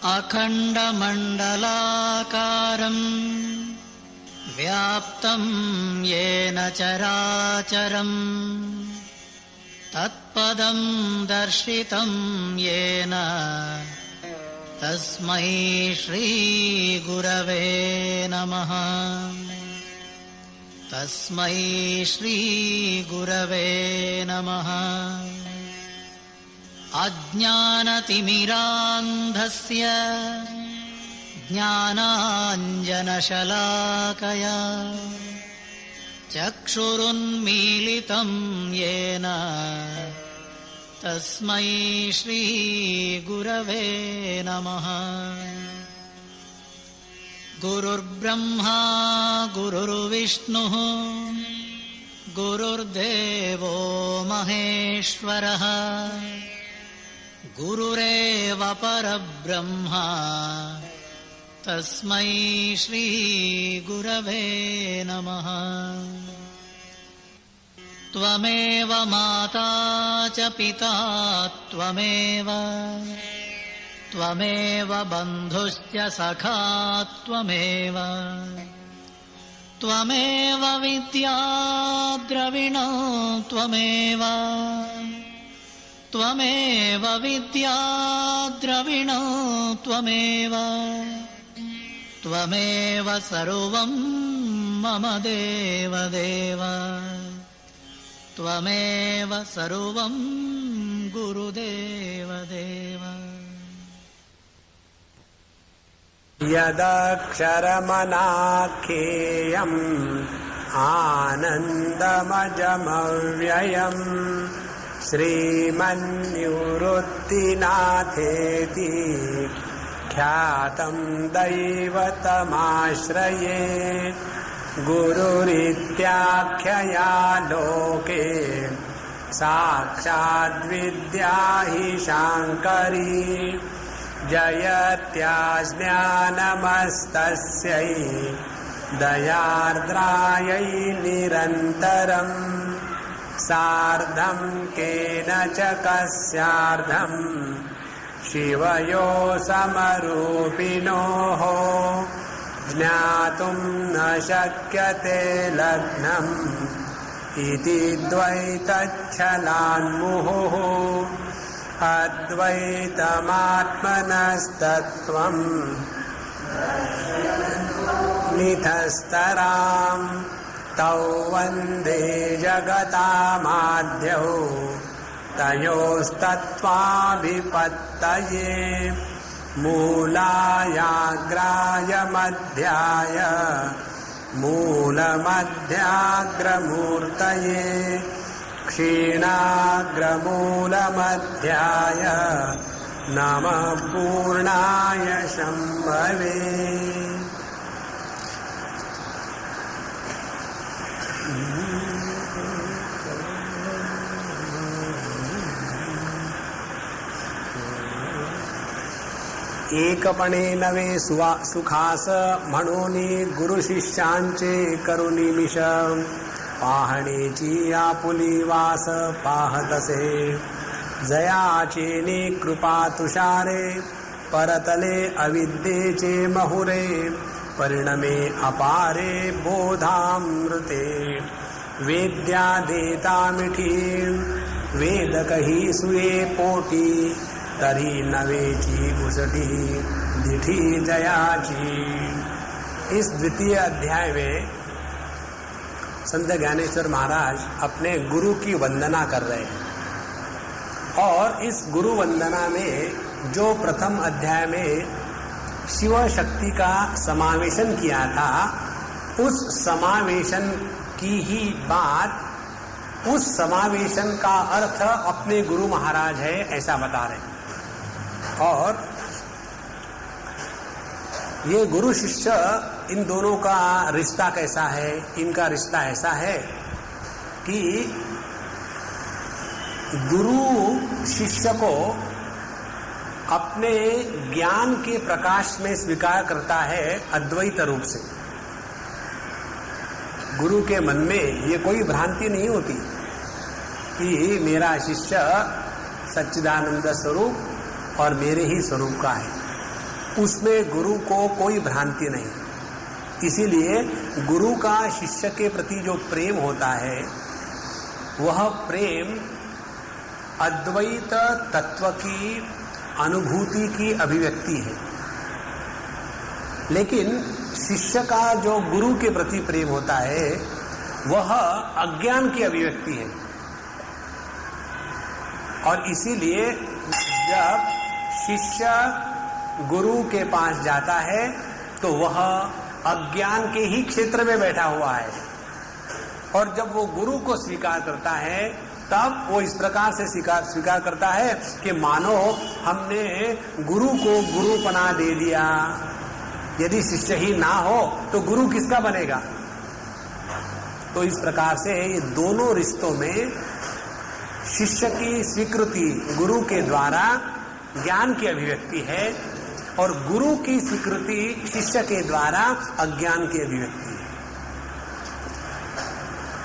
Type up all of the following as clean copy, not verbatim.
अखण्डमण्डलाकारम् व्याप्तं येन चराचरम् तत्पदं दर्शितं येन तस्मै श्रीगुरवे नमः। तस्मै श्रीगुरवे नमः। अज्ञानतिमिरान्धस्य ज्ञानाञ्जनशलाकया चक्षुरुन्मीलितं येन तस्मै श्रीगुरवे नमः। गुरुर्ब्रह्मा गुरुर्विष्णुः गुरुर्देवो महेश्वरः गुरुरेव परब्रह्मा तस्मै श्रीगुरवे नमः। त्वमेव माता च पिता त्वमेव बन्धुश्च सखा त्वमेव विद्या द्रविणो त्वमेव विद्या द्रविणो त्वमेव सर्वं मम देवदेव त्वमेव सर्वं गुरुदेवदेव। यदक्षरमनाख्येयम् आनन्दमजमव्ययम् श्रीमन्निवृत्तिनाथेति ख्यातं दैवतमाश्रये। गुरुरित्याख्यया लोके साक्षाद्विद्या हि शाङ्करी जयत्याज्ञानमस्तस्यै दयार्द्रायै निरन्तरम्। सार्धं केन च कस्यार्धं शिवयो समरूपिणोः ज्ञातुं न शक्यते लग्नम् इति द्वैतच्छलान्मुहुः। अद्वैतमात्मनस्तत्त्वम् निधस्तराम् तौ वन्दे जगतामाद्यौ तयोस्तत्त्वाभिपत्तये। मूलायाग्राय मध्याय मूलमध्याग्रमूर्तये क्षीणाग्रमूलमध्याय नमः पूर्णाय शम्भवे। एकपणे नवे सुखास म्हणून गुरु शिष्यांचे करुनिमिष पाहणेची आपुली वास पाहतसे जयाचे ने कृपा तुषारे परतले अविद्येचे महुरे परिणमे अपारे बोधामृते वेद्या देता मिठी वेद कही सुये पोटी तरी नवेची उसटी दिठी जयाची। इस द्वितीय अध्याय में संत ज्ञानेश्वर महाराज अपने गुरु की वंदना कर रहे हैं और इस गुरु वंदना में जो प्रथम अध्याय में शिव शक्ति का समावेशन किया था उस समावेशन की ही बात उस समावेशन का अर्थ अपने गुरु महाराज है ऐसा बता रहे हैं। और ये गुरु शिष्य इन दोनों का रिश्ता कैसा है। इनका रिश्ता ऐसा है कि गुरु शिष्य को अपने ज्ञान के प्रकाश में स्वीकार करता है अद्वैत रूप से। गुरु के मन में ये कोई भ्रांति नहीं होती कि मेरा शिष्य सच्चिदानंद स्वरूप और मेरे ही स्वरूप का है। उसमें गुरु को कोई भ्रांति नहीं। इसीलिए गुरु का शिष्य के प्रति जो प्रेम होता है वह प्रेम अद्वैत तत्व की अनुभूति की अभिव्यक्ति है। लेकिन शिष्य का जो गुरु के प्रति प्रेम होता है वह अज्ञान की अभिव्यक्ति है। और इसीलिए जब शिष्य गुरु के पास जाता है तो वह अज्ञान के ही क्षेत्र में बैठा हुआ है, और जब वो गुरु को स्वीकार करता है तब वो इस प्रकार से स्वीकार करता है कि मानो हमने गुरु को गुरुपना दे दिया। यदि शिष्य ही ना हो तो गुरु किसका बनेगा? तो इस प्रकार से ये दोनों रिश्तों में शिष्य की स्वीकृति गुरु के द्वारा ज्ञान की अभिव्यक्ति है, और गुरु की स्वीकृति शिष्य के द्वारा अज्ञान की अभिव्यक्ति है।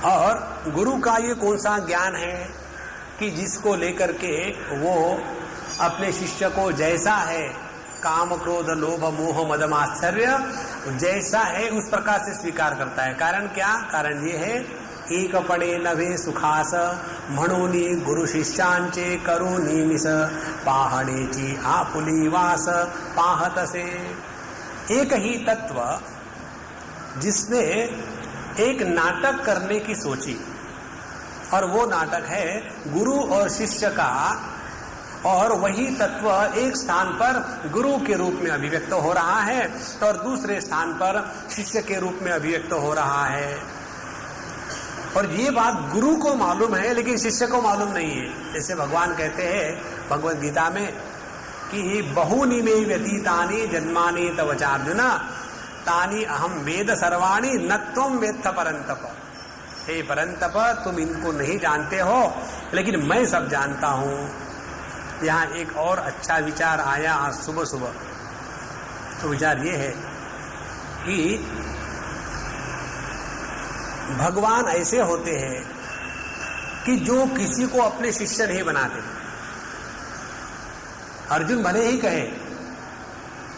और गुरु का ये कौन सा ज्ञान है कि जिसको लेकर के वो अपने शिष्य को जैसा है, काम क्रोध लोभ मोह मद मात्सर्य जैसा है उस प्रकार से स्वीकार करता है। कारण क्या? कारण ये है, एक पडे नभे सुखास म्हणूनी गुरु शिष्यांचे करूनी मिस पहाडेची आपुली वास पाहतसे। एक ही तत्व जिसने एक नाटक करने की सोची, और वो नाटक है गुरु और शिष्य का, और वही तत्व एक स्थान पर गुरु के रूप में अभिव्यक्त हो रहा है और दूसरे स्थान पर शिष्य के रूप में अभिव्यक्त हो रहा है। और ये बात गुरु को मालूम है लेकिन शिष्य को मालूम नहीं है। जैसे भगवान कहते हैं भगवद गीता में कि बहुनि मे व्यतीतानि जन्मानि तव चार्जुन तानि अहम वेद सर्वाणि न त्वं वेत्थ परंतप। हे परंतप, तुम इनको नहीं जानते हो लेकिन मैं सब जानता हूं। यहाँ एक और अच्छा विचार आया आज सुबह सुबह। तो विचार ये है कि भगवान ऐसे होते हैं कि जो किसी को अपने शिष्य नहीं बनाते। अर्जुन भले ही कहे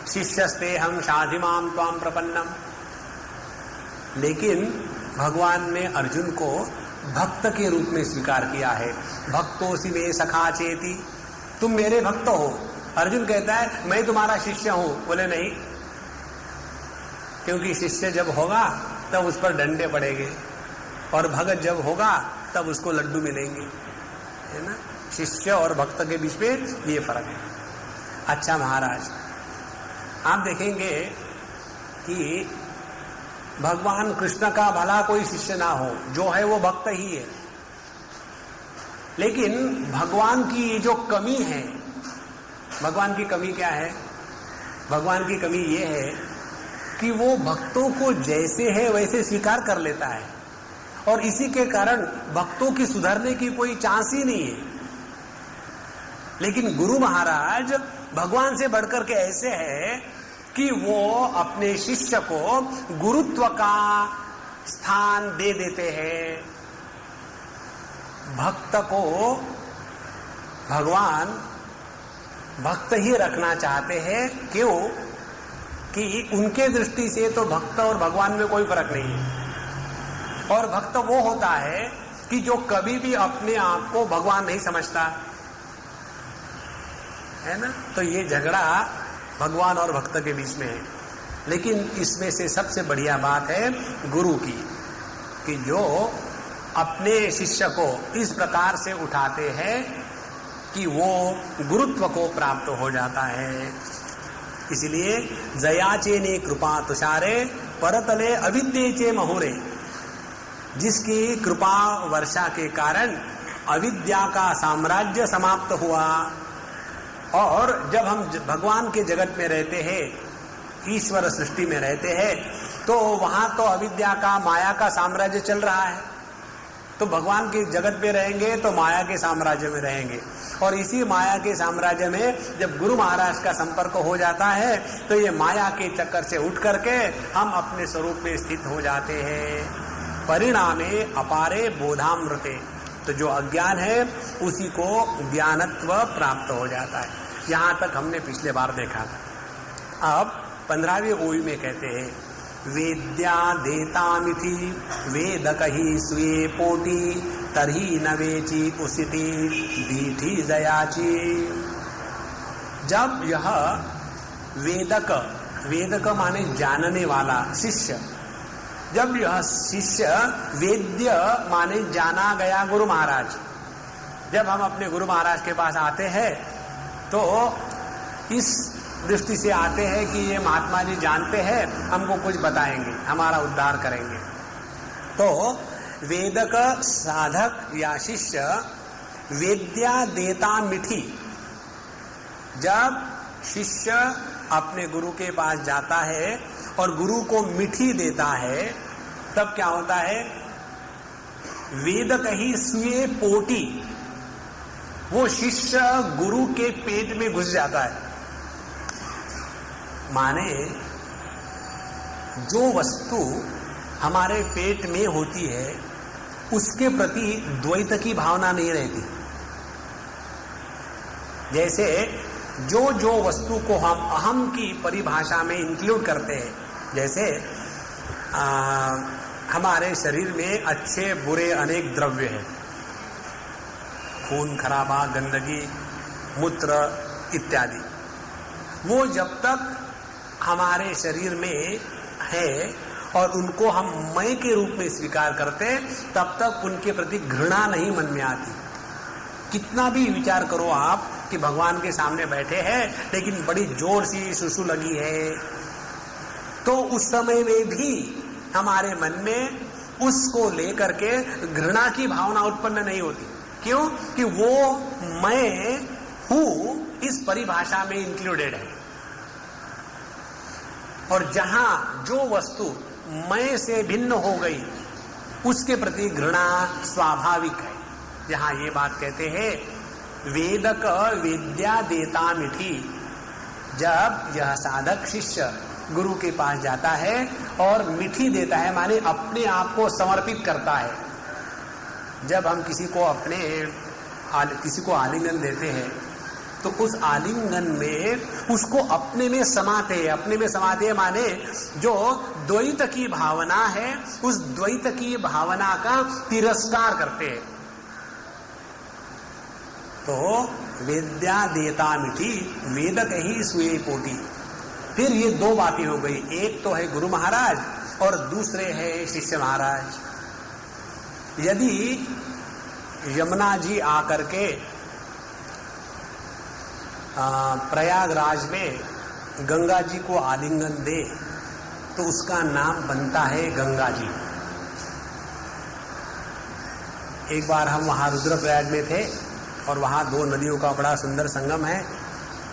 शिष्यस्ते हम शाधिमाम त्वाम प्रपन्नम, लेकिन भगवान ने अर्जुन को भक्त के रूप में स्वीकार किया है। भक्तोसि मे सखा चेति, तुम मेरे भक्त हो। अर्जुन कहता है मैं तुम्हारा शिष्य हूं। बोले नहीं, क्योंकि शिष्य जब होगा तब उस पर डंडे पड़ेंगे, और भगत जब होगा तब उसको लड्डू मिलेंगे, है ना। शिष्य और भक्त के बीच में ये फर्क है। अच्छा महाराज, आप देखेंगे कि भगवान कृष्ण का भला कोई शिष्य ना हो, जो है वो भक्त ही है। लेकिन भगवान की ये जो कमी है, भगवान की कमी क्या है? भगवान की कमी ये है कि वो भक्तों को जैसे है वैसे स्वीकार कर लेता है, और इसी के कारण भक्तों की सुधरने की कोई चांस ही नहीं है। लेकिन गुरु महाराज भगवान से बढ़कर के ऐसे है कि वो अपने शिष्य को गुरुत्व का स्थान दे देते हैं। भक्त को भगवान भक्त ही रखना चाहते हैं। क्यों? कि उनके दृष्टि से तो भक्त और भगवान में कोई फर्क नहीं है। और भक्त वो होता है कि जो कभी भी अपने आप को भगवान नहीं समझता, है ना। तो ये झगड़ा भगवान और भक्त के बीच में है। लेकिन इसमें से सबसे बढ़िया बात है गुरु की, कि जो अपने शिष्य को इस प्रकार से उठाते हैं कि वो गुरुत्व को प्राप्त हो जाता है। इसलिए जयाचे ने कृपा तुषारे परतले अविद्येचे महुरे, जिसकी कृपा वर्षा के कारण अविद्या का साम्राज्य समाप्त हुआ। और जब हम भगवान के जगत में रहते हैं, ईश्वर सृष्टि में रहते हैं, तो वहां तो अविद्या का, माया का साम्राज्य चल रहा है। तो भगवान के जगत में रहेंगे तो माया के साम्राज्य में रहेंगे, और इसी माया के साम्राज्य में जब गुरु महाराज का संपर्क हो जाता है तो ये माया के चक्कर से उठ करके हम अपने स्वरूप में स्थित हो जाते हैं। परिणामे अपारे बोधामृते, तो जो अज्ञान है उसी को ज्ञानत्व प्राप्त हो जाता है। यहाँ तक हमने पिछले बार देखा था। अब 15वीं ओई में कहते हैं, वेद्या देतामिति वेदक ही स्वे पोटी तरही न वेची उसिति दीठी जयाची। जब यह वेदक, वेदक माने जानने वाला शिष्य, जब यह शिष्य वेद्य माने जाना गया गुरु महाराज, जब हम अपने गुरु महाराज के पास आते हैं तो इस दृष्टि से आते हैं कि ये महात्मा जी जानते हैं, हमको कुछ बताएंगे, हमारा उद्धार करेंगे। तो वेदक साधक या शिष्य वेद्या देता मिठी, जब शिष्य अपने गुरु के पास जाता है और गुरु को मिठी देता है, तब क्या होता है, वेदक ही स्वे पोटी, वो शिष्य गुरु के पेट में घुस जाता है। माने जो वस्तु हमारे पेट में होती है उसके प्रति द्वैत की भावना नहीं रहती। जैसे जो जो वस्तु को हम अहम की परिभाषा में इंक्लूड करते हैं, जैसे हमारे शरीर में अच्छे बुरे अनेक द्रव्य हैं, खून खराबा, गंदगी, मूत्र इत्यादि, वो जब तक हमारे शरीर में है और उनको हम मैं के रूप में स्वीकार करते हैं, तब तक उनके प्रति घृणा नहीं मन में आती। कितना भी विचार करो आप कि भगवान के सामने बैठे हैं लेकिन बड़ी जोर सी सुसु लगी है, तो उस समय में भी हमारे मन में उसको लेकर के घृणा की भावना उत्पन्न नहीं होती। क्यों? कि वो मैं हूं इस परिभाषा में इंक्लूडेड है। और जहां जो वस्तु मैं से भिन्न हो गई उसके प्रति घृणा स्वाभाविक है। जहां ये बात कहते हैं वेदक विद्या देता मिठी, जब यह साधक शिष्य गुरु के पास जाता है और मिठी देता है, माने अपने आप को समर्पित करता है। जब हम किसी को आलिंगन देते हैं तो उस आलिंगन में उसको अपने में समाते हैं। अपने में समाते हैं माने जो द्वैत की भावना है उस द्वैत की भावना का तिरस्कार करते हैं। तो वेद्या देता मिठी वेदक ही स्वे पोटी। फिर ये दो बातें हो गई, एक तो है गुरु महाराज और दूसरे है शिष्य महाराज। यदि यमुना जी आकर के प्रयागराज में गंगा जी को आलिंगन दे तो उसका नाम बनता है गंगा जी। एक बार हम वहां रुद्रप्रयाग में थे और वहां दो नदियों का बड़ा सुंदर संगम है,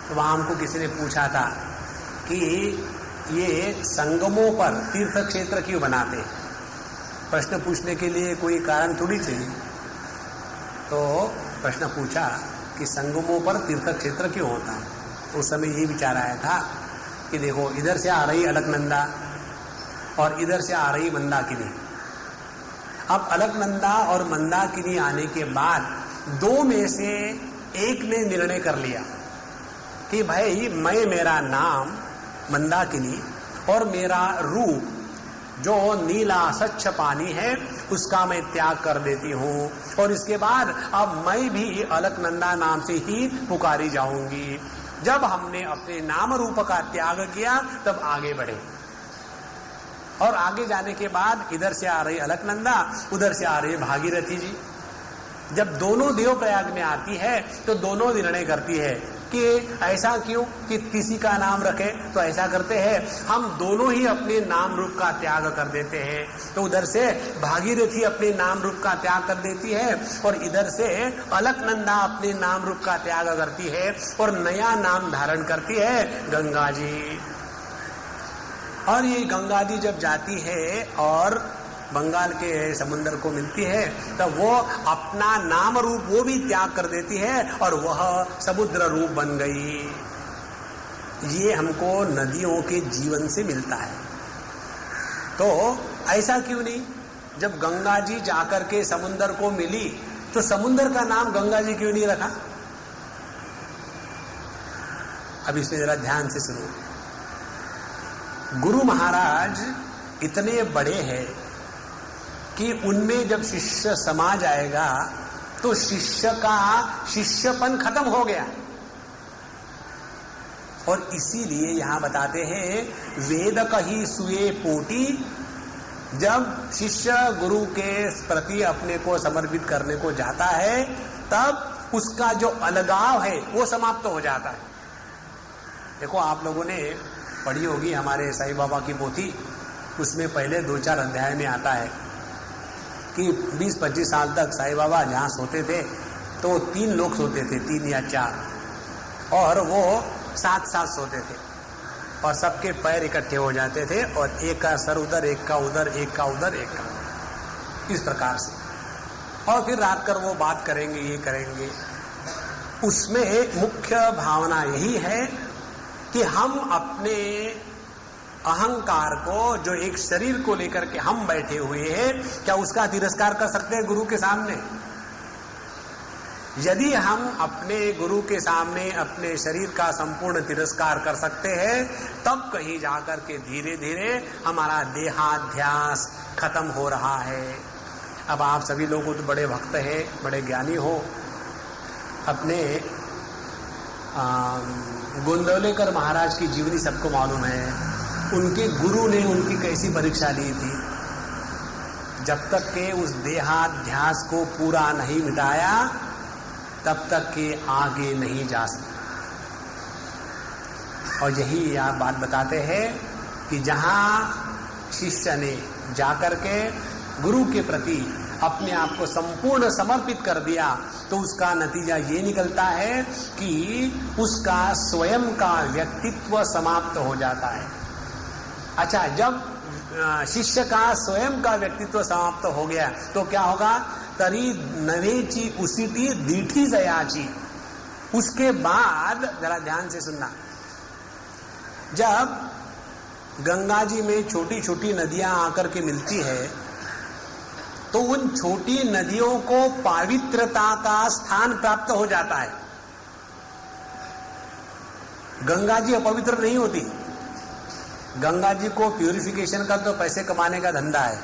तो वहां हमको किसी ने पूछा था कि ये संगमों पर तीर्थ क्षेत्र क्यों बनाते। प्रश्न पूछने के लिए कोई कारण थोड़ी चाहिए, तो प्रश्न पूछा कि संगमों पर तीर्थ क्षेत्र क्यों होता है। उस समय ये विचार आया था कि देखो इधर से आ रही अलकनंदा और इधर से आ रही मंदाकिनी। अब अलकनंदा और मंदाकिनी आने के बाद दो में से एक ने निर्णय कर लिया कि भाई मैं, मेरा नाम मंदाकिनी और मेरा रूप जो नीला स्वच्छ पानी है उसका मैं त्याग कर देती हूँ, और इसके बाद अब मैं भी अलकनंदा नाम से ही पुकारी जाऊंगी। जब हमने अपने नाम रूप का त्याग किया तब आगे बढ़े, और आगे जाने के बाद इधर से आ रही अलकनंदा, उधर से आ रही भागीरथी जी। जब दोनों देवप्रयाग में आती है तो दोनों निर्णय करती है कि ऐसा क्यों कि किसी का नाम रखे, तो ऐसा करते हैं हम दोनों ही अपने नाम रूप का त्याग कर देते हैं। तो उधर से भागीरथी अपने नाम रूप का त्याग कर देती है और इधर से अलकनंदा अपने नाम रूप का त्याग करती है और नया नाम धारण करती है गंगा जी। और ये गंगा जी जब जाती है और बंगाल के समुद्र को मिलती है तब वो अपना नाम रूप वो भी त्याग कर देती है और वह समुद्र रूप बन गई। ये हमको नदियों के जीवन से मिलता है। तो ऐसा क्यों नहीं, जब गंगा जी जाकर के समुद्र को मिली तो समुद्र का नाम गंगा जी क्यों नहीं रखा। अब इसमें जरा ध्यान से सुनो। गुरु महाराज इतने बड़े हैं कि उनमें जब शिष्य समा जाएगा तो शिष्य का शिष्यपन खत्म हो गया। और इसीलिए यहां बताते हैं वेद कही सुए पोटी, जब शिष्य गुरु के प्रति अपने को समर्पित करने को जाता है तब उसका जो अलगाव है वो समाप्त हो जाता है। देखो, आप लोगों ने पढ़ी होगी हमारे साईं बाबा की पोथी, उसमें पहले 2-4 अध्याय में आता है कि 20-25 साल तक साईं बाबा जहाँ सोते थे तो 3 लोग सोते थे, 3 या 4, और वो साथ सोते थे और सबके पैर इकट्ठे हो जाते थे और एक का सर उधर, एक का उधर, एक का उधर, एक का उधर, इस प्रकार से। और फिर रात कर वो बात करेंगे, ये करेंगे। उसमें मुख्य भावना यही है कि हम अपने अहंकार को, जो एक शरीर को लेकर के हम बैठे हुए हैं, क्या उसका तिरस्कार कर सकते हैं गुरु के सामने? यदि हम अपने गुरु के सामने अपने शरीर का संपूर्ण तिरस्कार कर सकते हैं, तब कहीं जाकर के धीरे धीरे हमारा देहाध्यास खत्म हो रहा है। अब आप सभी लोग तो बड़े भक्त हैं, बड़े ज्ञानी हो, अपने गोंदवलेकर महाराज की जीवनी सबको मालूम है। उनके गुरु ने उनकी कैसी परीक्षा ली थी। जब तक के उस देहाध्यास को पूरा नहीं मिटाया तब तक के आगे नहीं जा सकते। और यही आप बात बताते हैं कि जहां शिष्य ने जाकर के गुरु के प्रति अपने आप को संपूर्ण समर्पित कर दिया तो उसका नतीजा ये निकलता है कि उसका स्वयं का व्यक्तित्व समाप्त हो जाता है। अच्छा, जब शिष्य का स्वयं का व्यक्तित्व समाप्त हो गया तो क्या होगा? तरी नवेची उसीटी दीठी जयाची। उसके बाद जरा ध्यान से सुनना, जब गंगा जी में छोटी छोटी नदियां आकर के मिलती है तो उन छोटी नदियों को पवित्रता का स्थान प्राप्त हो जाता है। गंगा जी अपवित्र नहीं होती। गंगा जी को प्यूरिफिकेशन का तो पैसे कमाने का धंधा है।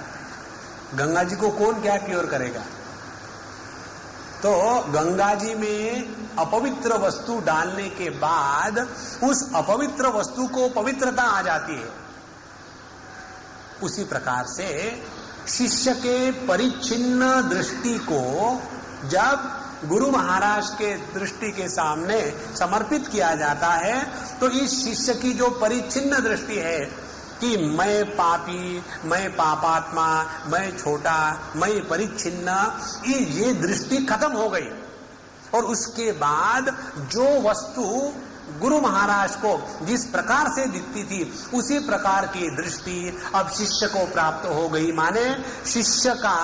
गंगा जी को कौन क्या प्योर करेगा? तो गंगा जी में अपवित्र वस्तु डालने के बाद उस अपवित्र वस्तु को पवित्रता आ जाती है। उसी प्रकार से शिष्य के परिच्छिन्न दृष्टि को जब गुरु महाराज के दृष्टि के सामने समर्पित किया जाता है तो इस शिष्य की जो परिच्छिन्न दृष्टि है कि मैं पापी, मैं पापात्मा, मैं छोटा, मैं परिच्छिन्न, ये दृष्टि खत्म हो गई। और उसके बाद जो वस्तु गुरु महाराज को जिस प्रकार से दिखती थी उसी प्रकार की दृष्टि अब शिष्य को प्राप्त हो गई। माने शिष्य का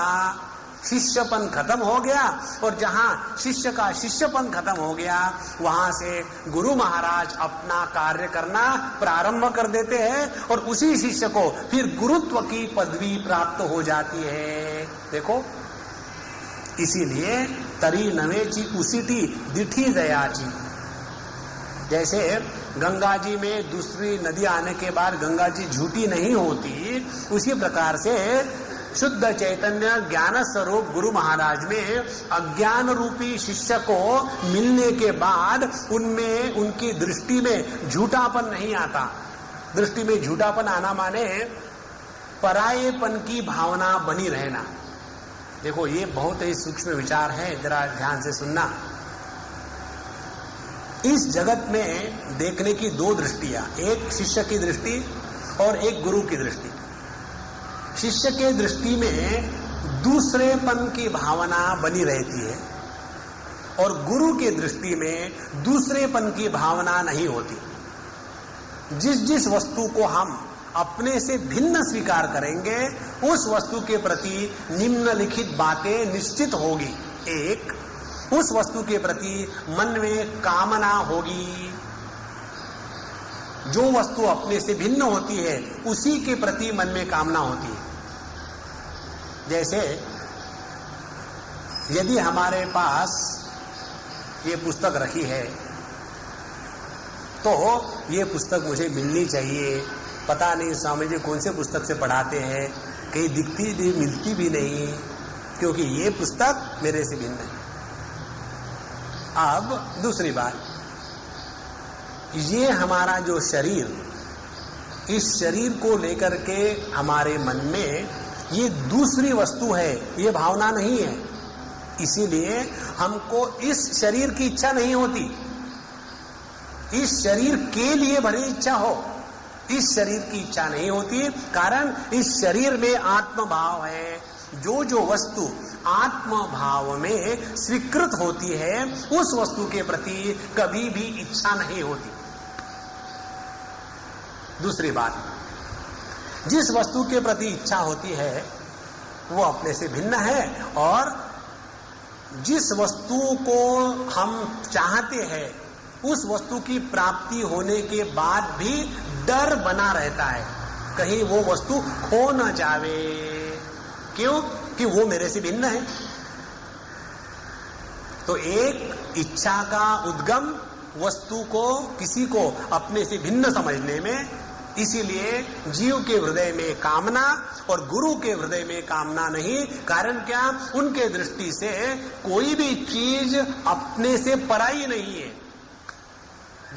शिष्यपन खत्म हो गया, और जहां शिष्य का शिष्यपन खत्म हो गया वहां से गुरु महाराज अपना कार्य करना प्रारंभ कर देते हैं और उसी शिष्य को फिर गुरुत्व की पदवी प्राप्त हो जाती है। देखो, इसीलिए तरी नवेची उसीटी दिठी दयाची। जैसे गंगा जी में दूसरी नदी आने के बाद गंगा जी झूठी नहीं होती, उसी प्रकार से शुद्ध चैतन्य ज्ञान स्वरूप गुरु महाराज में अज्ञान रूपी शिष्य को मिलने के बाद उनमें उनकी दृष्टि में झूठापन नहीं आता। दृष्टि में झूठापन आना माने परायेपन की भावना बनी रहना। देखो, ये बहुत ही सूक्ष्म विचार है, जरा ध्यान से सुनना। इस जगत में देखने की 2 दृष्टियां, एक शिष्य की दृष्टि और एक गुरु की दृष्टि। शिष्य के दृष्टि में दूसरेपन की भावना बनी रहती है और गुरु के दृष्टि में दूसरेपन की भावना नहीं होती। जिस जिस वस्तु को हम अपने से भिन्न स्वीकार करेंगे उस वस्तु के प्रति निम्नलिखित बातें निश्चित होगी। एक, उस वस्तु के प्रति मन में कामना होगी। जो वस्तु अपने से भिन्न होती है उसी के प्रति मन में कामना होती है। जैसे यदि हमारे पास ये पुस्तक रखी है तो ये पुस्तक मुझे मिलनी चाहिए, पता नहीं स्वामी जी कौन से पुस्तक से पढ़ाते हैं, कहीं दिखती भी मिलती भी नहीं, क्योंकि ये पुस्तक मेरे से भिन्न है। अब दूसरी बात, ये हमारा जो शरीर, इस शरीर को लेकर के हमारे मन में ये दूसरी वस्तु है, ये भावना नहीं है। इसीलिए हमको इस शरीर की इच्छा नहीं होती, इस शरीर के लिए भरी इच्छा हो, इस शरीर की इच्छा नहीं होती। कारण इस शरीर में आत्म भाव है। जो जो वस्तु आत्म भाव में स्वीकृत होती है, उस वस्तु के प्रति कभी भी इच्छा नहीं होती। दूसरी बात, जिस वस्तु के प्रति इच्छा होती है वो अपने से भिन्न है, और जिस वस्तु को हम चाहते हैं उस वस्तु की प्राप्ति होने के बाद भी डर बना रहता है, कहीं वो वस्तु खो न जावे। क्यों? कि वो मेरे से भिन्न है। तो एक इच्छा का उद्गम वस्तु को, किसी को अपने से भिन्न समझने में, इसीलिए जीव के हृदय में कामना और गुरु के हृदय में कामना नहीं। कारण क्या? उनके दृष्टि से कोई भी चीज अपने से पराई नहीं है।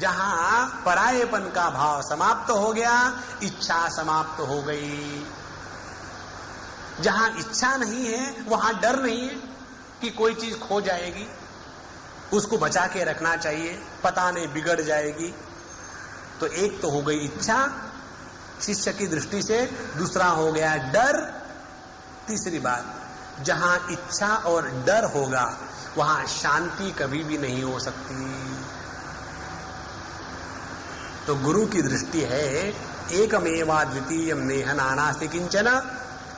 जहां परायेपन का भाव समाप्त हो गया, इच्छा समाप्त हो गई। जहां इच्छा नहीं है वहां डर नहीं है कि कोई चीज खो जाएगी, उसको बचा के रखना चाहिए, पता नहीं बिगड़ जाएगी। तो एक तो हो गई इच्छा शिष्य की दृष्टि से, दूसरा हो गया डर। तीसरी बात, जहां इच्छा और डर होगा वहां शांति कभी भी नहीं हो सकती। तो गुरु की दृष्टि है एकमेवा द्वितीयम नेह नानास्ति किंचन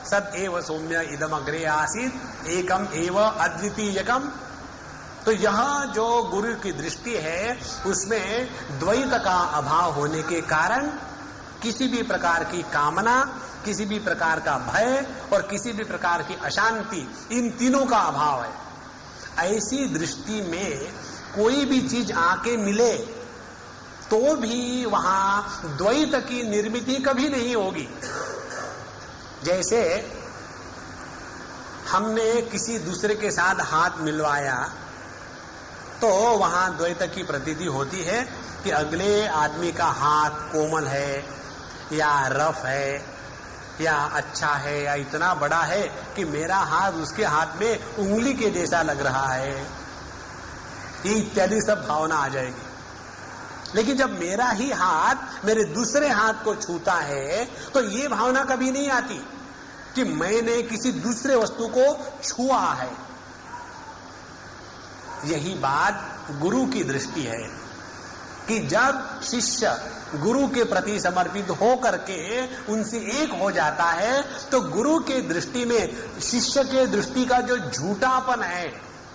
सद एव सौम्य इदम अग्रे आसीत एकम एव अद्वितीयकम। तो यह जो गुरु की दृष्टि है उसमें द्वैत का अभाव होने के कारण किसी भी प्रकार की कामना, किसी भी प्रकार का भय और किसी भी प्रकार की अशांति, इन तीनों का अभाव है। ऐसी दृष्टि में कोई भी चीज आके मिले तो भी वहां द्वैत की निर्मिति कभी नहीं होगी। जैसे हमने किसी दूसरे के साथ हाथ मिलवाया तो वहां द्वैत की प्रतीति होती है कि अगले आदमी का हाथ कोमल है या रफ है या अच्छा है या इतना बड़ा है कि मेरा हाथ उसके हाथ में उंगली के जैसा लग रहा है, ये इत्यादि सब भावना आ जाएगी। लेकिन जब मेरा ही हाथ मेरे दूसरे हाथ को छूता है तो ये भावना कभी नहीं आती कि मैंने किसी दूसरे वस्तु को छुआ है। यही बात गुरु की दृष्टि है कि जब शिष्य गुरु के प्रति समर्पित हो करके उनसे एक हो जाता है तो गुरु के दृष्टि में शिष्य के दृष्टि का जो झूठापन है,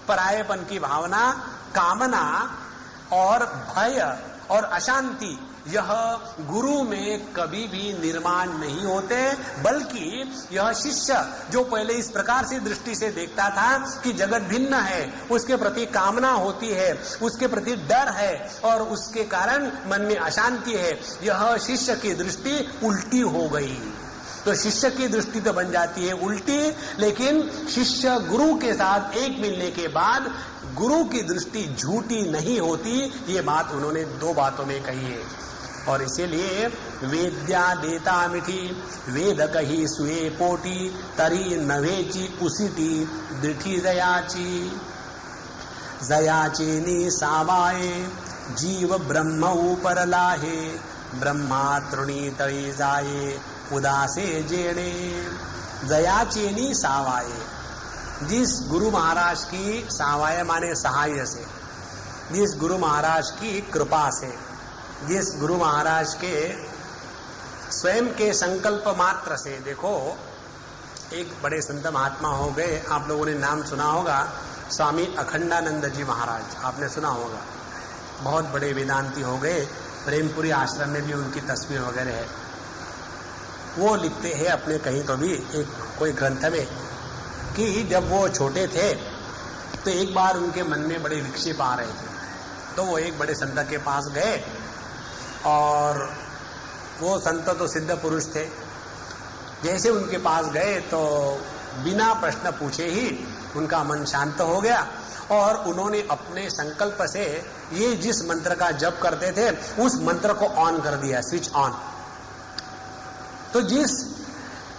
परायेपन की भावना, कामना और भय और अशांति, यह गुरु में कभी भी निर्माण नहीं होते। बल्कि यह शिष्य जो पहले इस प्रकार से दृष्टि से देखता था कि जगत भिन्न है, उसके प्रति कामना होती है, उसके प्रति डर है और उसके कारण मन में अशांति है, यह शिष्य की दृष्टि उल्टी हो गई। तो शिष्य की दृष्टि तो बन जाती है उल्टी, लेकिन शिष्य गुरु के साथ एक मिलने के बाद गुरु की दृष्टि झूठी नहीं होती। ये बात उन्होंने दो बातों में कही है। और इसीलिए वेद्या देता मिठी वेद कही सुए पोटी तरी नवेची उसिटी दृठी जयाची जयाचेनी सावाए जीव ब्रह्म ऊपर लाहे ब्रह्मा तृणी तळी जाए उदासे जेणे। जयाचेनी सावाए, जिस गुरु महाराज की सावाय माने सहाय से, जिस गुरु महाराज की कृपा से, जिस गुरु महाराज के स्वयं के संकल्प मात्र से, देखो एक बड़े संत महात्मा हो गए, आप लोगों ने नाम सुना होगा, स्वामी अखंडानंद जी महाराज, आपने सुना होगा, बहुत बड़े वेदांती हो गए। प्रेमपुरी आश्रम में भी उनकी तस्वीर वगैरह है। वो लिखते हैं अपने कहीं तो भी एक कोई ग्रंथ में कि जब वो छोटे थे तो एक बार उनके मन में बड़े विक्षेप आ रहे थे, तो वो एक बड़े संत के पास गए और वो संत तो सिद्ध पुरुष थे। जैसे उनके पास गए तो बिना प्रश्न पूछे ही उनका मन शांत हो गया और उन्होंने अपने संकल्प से ये जिस मंत्र का जप करते थे उस मंत्र को ऑन कर दिया, स्विच ऑन। तो जिस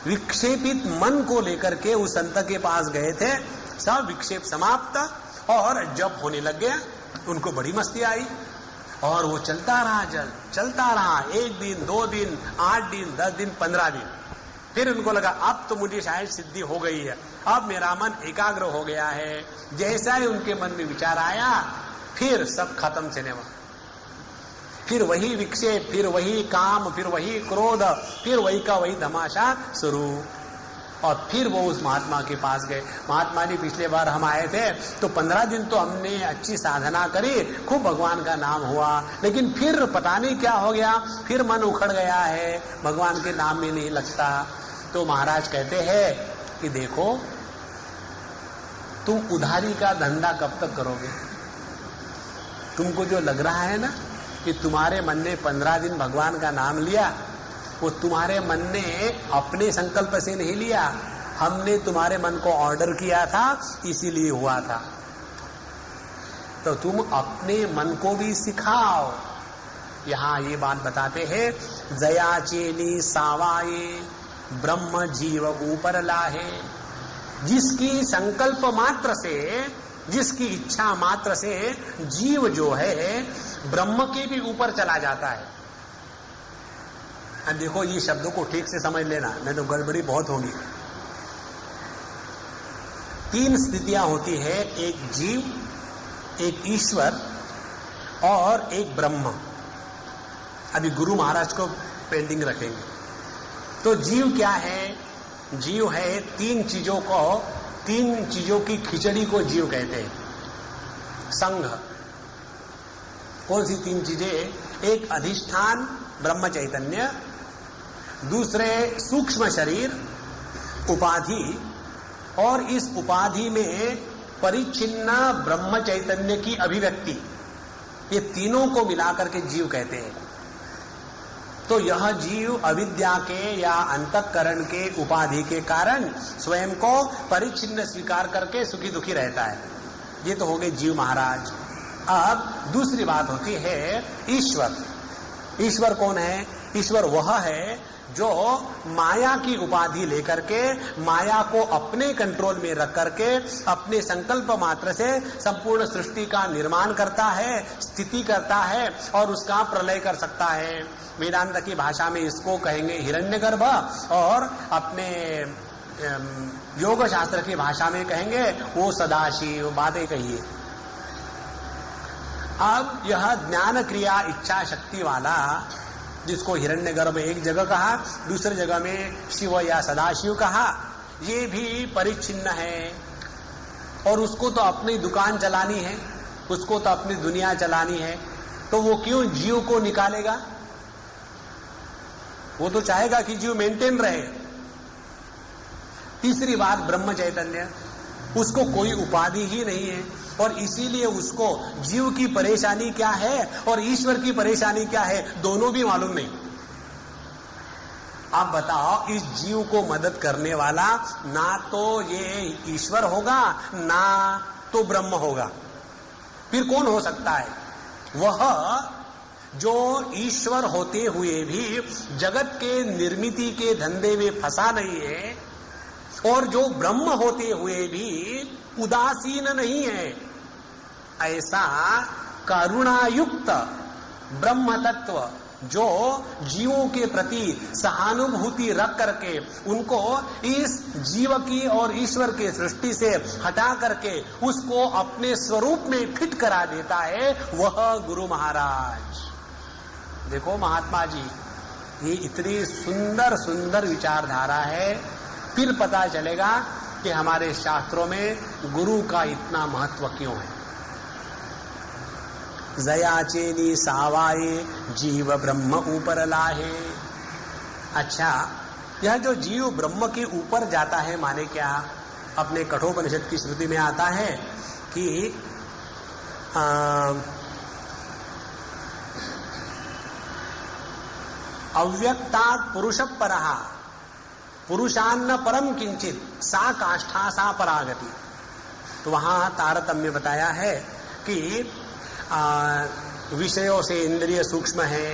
विक्षेपित मन को लेकर के उस संत के पास गए थे, सब विक्षेप समाप्त और जप होने लग गया। उनको बड़ी मस्ती आई और वो चलता रहा 1 दिन, 2 दिन, 8 दिन, 10 दिन, 15 दिन। फिर उनको लगा अब तो मुझे शायद सिद्धि हो गई है, अब मेरा मन एकाग्र हो गया है। जैसा ही उनके मन में विचार आया फिर सब खत्म सिनेमा, फिर वही विक्षेप, फिर वही काम, फिर वही क्रोध, फिर वही का वही तमाशा शुरू। और फिर वो उस महात्मा के पास गए। महात्मा जी, पिछले बार हम आए थे तो 15 दिन तो हमने अच्छी साधना करी, खूब भगवान का नाम हुआ, लेकिन फिर पता नहीं क्या हो गया, फिर मन उखड़ गया है, भगवान के नाम में नहीं लगता। तो महाराज कहते हैं कि देखो, तुम उधारी का धंधा कब तक करोगे? तुमको जो लग रहा है ना कि तुम्हारे मन ने 15 दिन भगवान का नाम लिया, वो तुम्हारे मन ने अपने संकल्प से नहीं लिया, हमने तुम्हारे मन को ऑर्डर किया था, इसीलिए हुआ था। तो तुम अपने मन को भी सिखाओ। यहां ये बात बताते हैं, जया चेली सावाए ब्रह्म जीव ऊपर लाहे। जिसकी संकल्प मात्र से, जिसकी इच्छा मात्र से जीव जो है ब्रह्म के भी ऊपर चला जाता है। अब देखो, ये शब्दों को ठीक से समझ लेना, नहीं तो गड़बड़ी बहुत होगी। 3 स्थितियां होती है, एक जीव, एक ईश्वर और एक ब्रह्म। अभी गुरु महाराज को पेंडिंग रखेंगे। तो जीव क्या है? जीव है 3 चीजों की खिचड़ी को जीव कहते हैं। संघ, कौन सी 3 चीजें? एक अधिष्ठान ब्रह्म चैतन्य, दूसरे सूक्ष्म शरीर उपाधि, और इस उपाधि में परिच्छिन्न ब्रह्म चैतन्य की अभिव्यक्ति। ये तीनों को मिलाकर के जीव कहते हैं। तो यह जीव अविद्या के या अंतःकरण के उपाधि के कारण स्वयं को परिच्छिन्न स्वीकार करके सुखी दुखी रहता है। ये तो हो गए जीव महाराज। अब दूसरी बात होती है ईश्वर। ईश्वर कौन है? ईश्वर वह है जो माया की उपाधि लेकर के, माया को अपने कंट्रोल में रख करके अपने संकल्प मात्र से संपूर्ण सृष्टि का निर्माण करता है, स्थिति करता है और उसका प्रलय कर सकता है। वेदांत की भाषा में इसको कहेंगे हिरण्यगर्भ, और अपने योग शास्त्र की भाषा में कहेंगे वो सदाशिव। बातें कहिए। अब यह ज्ञान क्रिया इच्छा शक्ति वाला, जिसको हिरण्यगर्भ एक जगह कहा, दूसरी जगह में शिव या सदाशिव कहा, ये भी परिच्छिन्न है और उसको तो अपनी दुकान चलानी है, उसको तो अपनी दुनिया चलानी है। तो वो क्यों जीव को निकालेगा? वो तो चाहेगा कि जीव मेंटेन रहे। तीसरी बात ब्रह्म चैतन्य, उसको कोई उपाधि ही नहीं है और इसीलिए उसको जीव की परेशानी क्या है और ईश्वर की परेशानी क्या है दोनों भी मालूम नहीं। आप बताओ, इस जीव को मदद करने वाला ना तो ये ईश्वर होगा ना तो ब्रह्म होगा, फिर कौन हो सकता है? वह जो ईश्वर होते हुए भी जगत के निर्मिति के धंधे में फंसा नहीं है और जो ब्रह्म होते हुए भी उदासीन नहीं है, ऐसा करुणायुक्त ब्रह्म तत्व जो जीवों के प्रति सहानुभूति रख करके उनको इस जीव की और ईश्वर के सृष्टि से हटा करके उसको अपने स्वरूप में फिट करा देता है, वह गुरु महाराज। देखो महात्मा जी, ये इतनी सुंदर सुंदर विचारधारा है। फिर पता चलेगा कि हमारे शास्त्रों में गुरु का इतना महत्व क्यों है। जयाचेनी सावाए जीव ब्रह्म ऊपर लाहे। अच्छा, यह जो जीव ब्रह्म के ऊपर जाता है माने क्या? अपने कठोपनिषद की श्रुति में आता है कि अव्यक्तात् पुरुष परहा पुरुषान्न परम किंचित सा काष्ठा सा परागति। तो वहां तारतम्य बताया है कि विषयों से इंद्रिय सूक्ष्म है,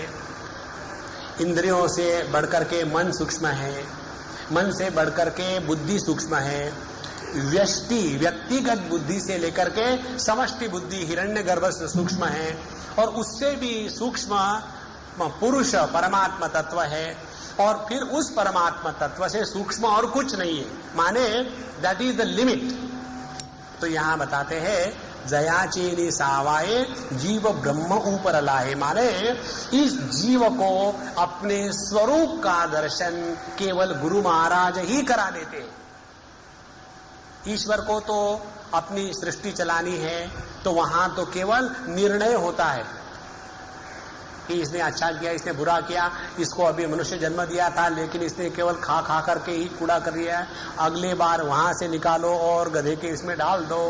इंद्रियों से बढ़कर के मन सूक्ष्म है, मन से बढ़कर के बुद्धि सूक्ष्म है, व्यक्तिगत बुद्धि से लेकर के समष्टि बुद्धि हिरण्यगर्भ सूक्ष्म है, और उससे भी सूक्ष्म पुरुष परमात्मा तत्व है, और फिर उस परमात्मा तत्व से सूक्ष्म और कुछ नहीं है, माने दैट इज द लिमिट। तो यहां बताते हैं जयाचेनी सावाए जीव ब्रह्म ऊपर लाए, माने इस जीव को अपने स्वरूप का दर्शन केवल गुरु महाराज ही करा देते हैं। ईश्वर को तो अपनी सृष्टि चलानी है, तो वहां तो केवल निर्णय होता है कि इसने अच्छा किया, इसने बुरा किया, इसको अभी मनुष्य जन्म दिया था लेकिन इसने केवल खा खा करके ही कूड़ा कर दिया है, अगले बार वहां से निकालो और गधे के इसमें डाल दो।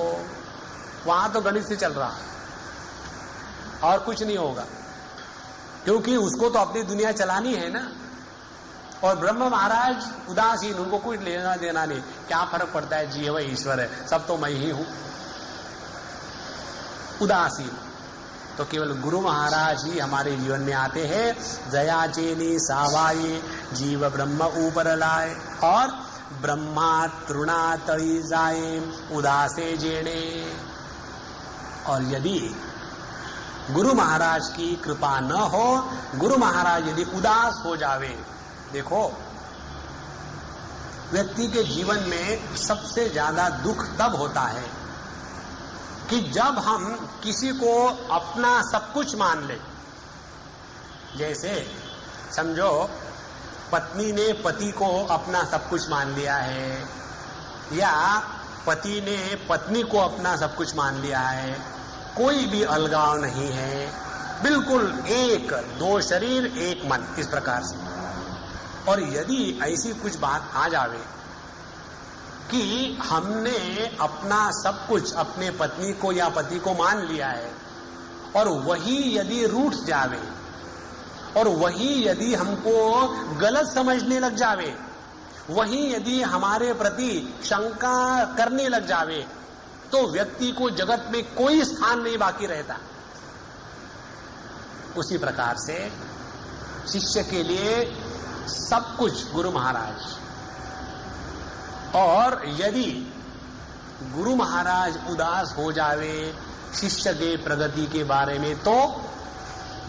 वहां तो गणित से चल रहा है और कुछ नहीं होगा, क्योंकि उसको तो अपनी दुनिया चलानी है ना। और ब्रह्म महाराज उदासीन, उनको कुछ लेना देना नहीं, क्या फर्क पड़ता है, जीव है ईश्वर है, सब तो मैं ही हूं, उदासीन। तो केवल गुरु महाराज ही हमारे जीवन में आते हैं, जया चेनी सावाये जीव ब्रह्म ऊपर लाए, और ब्रह्मा तृणा तड़ी जाए उदासे जेणे। और यदि गुरु महाराज की कृपा न हो, गुरु महाराज यदि उदास हो जावे, देखो व्यक्ति के जीवन में सबसे ज्यादा दुख तब होता है कि जब हम किसी को अपना सब कुछ मान ले। जैसे समझो पत्नी ने पति को अपना सब कुछ मान लिया है, या पति ने पत्नी को अपना सब कुछ मान लिया है, कोई भी अलगाव नहीं है, बिल्कुल एक, दो शरीर एक मन, इस प्रकार से। और यदि ऐसी कुछ बात आ जावे कि हमने अपना सब कुछ अपने पत्नी को या पति को मान लिया है, और वही यदि रूठ जावे, और वही यदि हमको गलत समझने लग जावे, वही यदि हमारे प्रति शंका करने लग जावे, तो व्यक्ति को जगत में कोई स्थान नहीं बाकी रहता। उसी प्रकार से शिष्य के लिए सब कुछ गुरु महाराज, और यदि गुरु महाराज उदास हो जावे शिष्य के प्रगति के बारे में, तो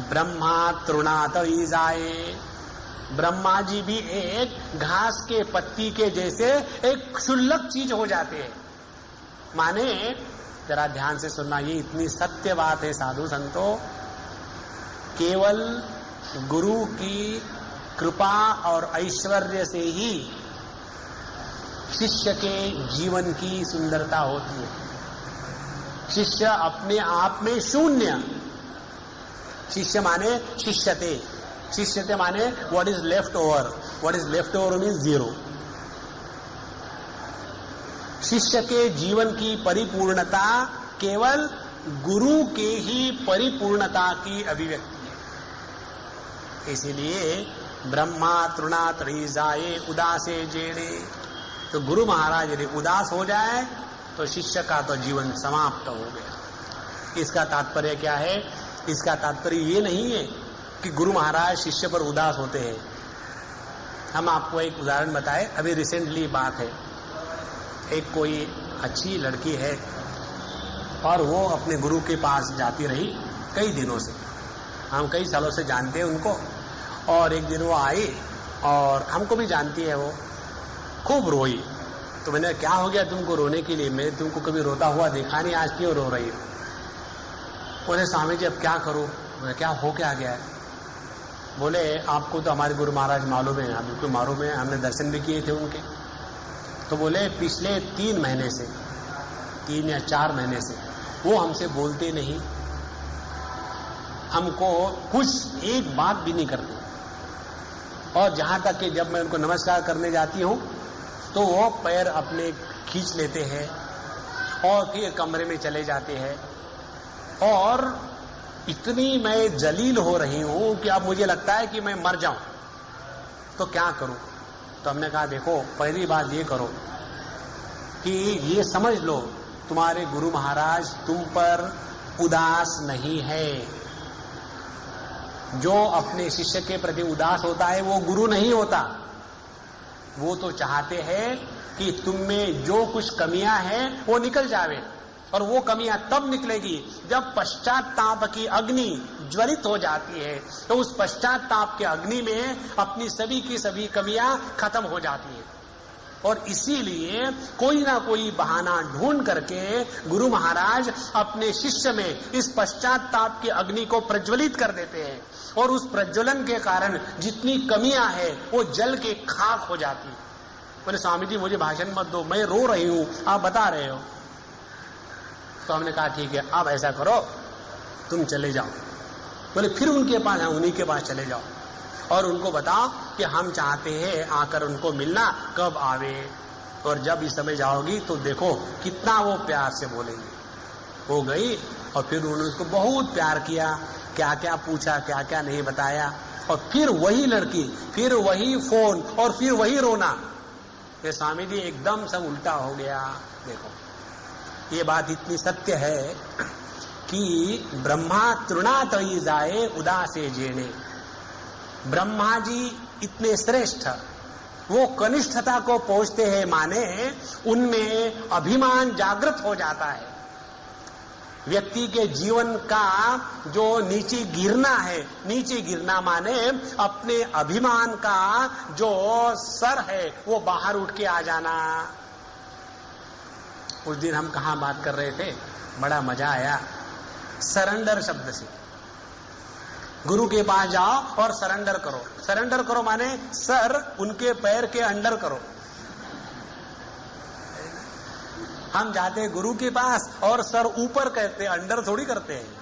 ब्रह्मा तृणात ही जाए। ब्रह्मा जी भी एक घास के पत्ती के जैसे एक क्षुल्लक चीज हो जाते हैं। माने जरा ध्यान से सुनना, ये इतनी सत्य बात है साधु संतों, केवल गुरु की कृपा और ऐश्वर्य से ही शिष्य के जीवन की सुंदरता होती है। शिष्य अपने आप में शून्य, शिष्य माने शिष्यते, शिष्यते माने what is left over, what is left over means zero. शिष्य के जीवन की परिपूर्णता केवल गुरु के ही परिपूर्णता की अभिव्यक्ति है। इसीलिए ब्रह्मा तृणा तड़ी जाए उदासे जेड़े। तो गुरु महाराज यदि उदास हो जाए तो शिष्य का तो जीवन समाप्त हो गया। इसका तात्पर्य क्या है? इसका तात्पर्य ये नहीं है कि गुरु महाराज शिष्य पर उदास होते हैं। हम आपको एक उदाहरण बताएं, अभी रिसेंटली बात है, एक कोई अच्छी लड़की है और वो अपने गुरु के पास जाती रही कई दिनों से, हम कई सालों से जानते हैं उनको। और एक दिन वो आई और हमको भी जानती है, वो खूब रोई। तो मैंने, क्या हो गया तुमको रोने के लिए? मैंने तुमको कभी रोता हुआ देखा नहीं, आज क्यों रो रही हो? बोले स्वामी जी अब क्या करूं? बोले क्या हो क्या गया है? बोले आपको तो हमारे गुरु महाराज मालूम है, आप बिल्कुल मालूम है, हमने दर्शन भी किए थे उनके। तो बोले पिछले 3 महीने से, 3 या 4 महीने से वो हमसे बोलते नहीं, हमको कुछ एक बात भी नहीं करते। और जहां तक कि जब मैं उनको नमस्कार करने जाती हूं तो वो पैर अपने खींच लेते हैं और फिर कमरे में चले जाते हैं। और इतनी मैं जलील हो रही हूं कि अब मुझे लगता है कि मैं मर जाऊं। तो क्या करूं? तो हमने कहा देखो, पहली बात ये करो कि ये समझ लो तुम्हारे गुरु महाराज तुम पर उदास नहीं है। जो अपने शिष्य के प्रति उदास होता है वो गुरु नहीं होता। वो तो चाहते हैं कि तुम में जो कुछ कमियां हैं वो निकल जावे, और वो कमियां तब निकलेगी जब पश्चाताप की अग्नि ज्वलित हो जाती है। तो उस पश्चाताप के अग्नि में अपनी सभी की सभी कमियां खत्म हो जाती है। और इसीलिए कोई ना कोई बहाना ढूंढ करके गुरु महाराज अपने शिष्य में इस पश्चाताप की अग्नि को प्रज्वलित कर देते हैं, और उस प्रज्वलन के कारण जितनी कमियां हैं वो जल के खाक हो जाती है। बोले स्वामी जी मुझे भाषण मत दो, मैं रो रही हूं, आप बता रहे हो। तो हमने कहा ठीक है, अब ऐसा करो तुम चले जाओ। बोले फिर उनके पास, उन्हीं के पास चले जाओ और उनको बताओ कि हम चाहते हैं आकर उनको मिलना, कब आवे, और जब इस समय जाओगी तो देखो कितना वो प्यार से बोलेंगे। वो गई और फिर उन्होंने उसको बहुत प्यार किया, क्या क्या पूछा, क्या क्या नहीं बताया, और फिर वही लड़की, फिर वही फोन, और फिर वही रोना। ये स्वामी जी एकदम सब उल्टा हो गया। देखो ये बात इतनी सत्य है कि ब्रह्मा तृणातयी जाए उदासे जेने। ब्रह्मा जी इतने श्रेष्ठ, वो कनिष्ठता को पहुंचते हैं, माने उनमें अभिमान जागृत हो जाता है। व्यक्ति के जीवन का जो नीचे गिरना है, नीचे गिरना माने अपने अभिमान का जो सर है वो बाहर उठ के आ जाना। उस दिन हम कहाँ बात कर रहे थे, बड़ा मजा आया। सरेंडर शब्द से, गुरु के पास जाओ और सरेंडर करो। सरेंडर करो माने सर उनके पैर के अंडर करो। हम जाते गुरु के पास और सर ऊपर कहते, अंडर थोड़ी करते हैं।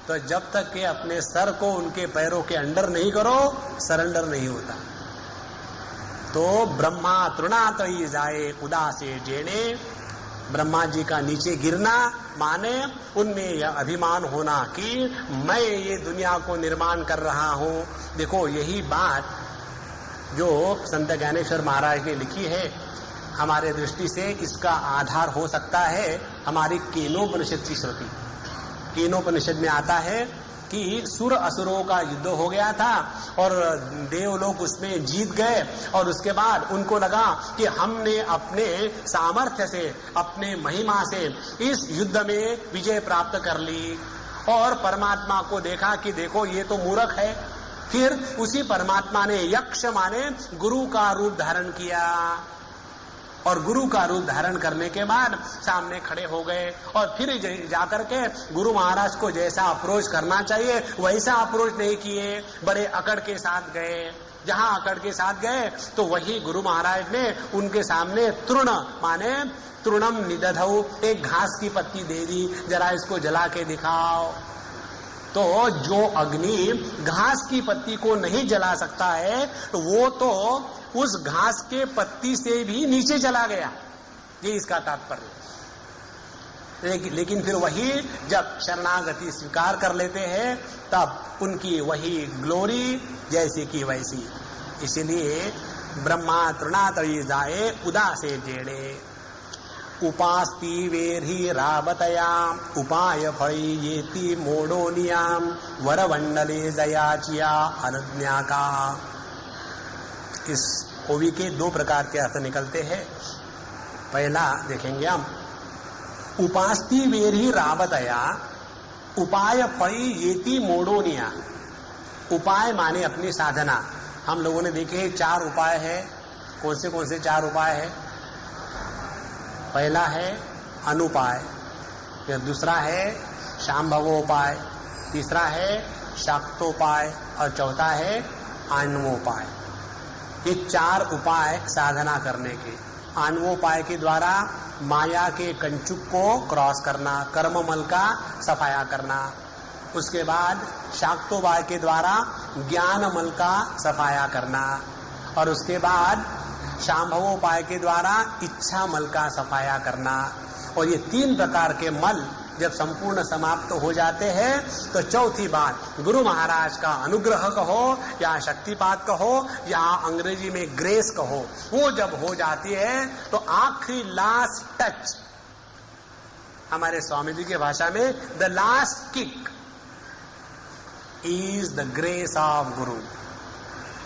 तो जब तक के अपने सर को उनके पैरों के अंडर नहीं करो, सरेंडर नहीं होता। तो ब्रह्मा तृणातयी जाए उदासे जेने, ब्रह्मा जी का नीचे गिरना माने उनमें यह अभिमान होना कि मैं ये दुनिया को निर्माण कर रहा हूं। देखो यही बात जो संत ज्ञानेश्वर महाराज ने लिखी है, हमारे दृष्टि से इसका आधार हो सकता है हमारी केनोपनिषद की श्रुति। केनोपनिषद में आता है कि सुर असुरों का युद्ध हो गया था और देवलोक उसमें जीत गए, और उसके बाद उनको लगा कि हमने अपने सामर्थ्य से, अपने महिमा से इस युद्ध में विजय प्राप्त कर ली। और परमात्मा को देखा कि देखो ये तो मूर्ख है। फिर उसी परमात्मा ने यक्ष माने गुरु का रूप धारण किया, और गुरु का रूप धारण करने के बाद सामने खड़े हो गए, और फिर जाकर के गुरु महाराज को जैसा अप्रोच करना चाहिए वैसा अप्रोच नहीं किए, बड़े अकड़ के साथ गए। जहां अकड़ के साथ गए तो वही गुरु महाराज ने उनके सामने तृण माने तृणम निदधौ, एक घास की पत्ती दे दी, जरा इसको जला के दिखाओ। तो जो अग्नि घास की पत्ती को नहीं जला सकता है, वो तो उस घास के पत्ती से भी नीचे चला गया। ये इसका तात्पर्य। लेकिन फिर वही जब शरणागति स्वीकार कर लेते हैं तब उनकी वही ग्लोरी जैसी की वैसी। इसलिए ब्रह्मा तृणातयी जाए उदासे जेड़े, उपास्ति वेरहि रावतयाम उपाय फली येति मोडोनियाम वरवंडले जयाचिया अनज्ञा का। इस ओवी के दो प्रकार के अर्थ निकलते हैं। पहला देखेंगे हम, उपास्ति वेरहि रावतया उपाय फली येति मोडोनिया। उपाय माने अपनी साधना। हम लोगों ने देखे 4 उपाय है। कौन से 4 उपाय है? पहला है अनुपाय, फिर दूसरा है शांभवोपाय, तीसरा है शाक्तोपाय और चौथा है आणवोपाय। ये 4 उपाय साधना करने के। आणवोपाय के द्वारा माया के कंचुक को क्रॉस करना, कर्ममल का सफाया करना। उसके बाद शाक्तोपाय के द्वारा ज्ञानमल का सफाया करना, और उसके बाद शांभवोपाय के द्वारा इच्छा मल का सफाया करना। और ये 3 प्रकार के मल जब संपूर्ण समाप्त हो जाते हैं तो चौथी बात गुरु महाराज का अनुग्रह कहो या शक्तिपात कहो या अंग्रेजी में ग्रेस कहो, वो जब हो जाती है तो आखिरी लास्ट टच, हमारे स्वामी जी की भाषा में the last kick is the grace of गुरु,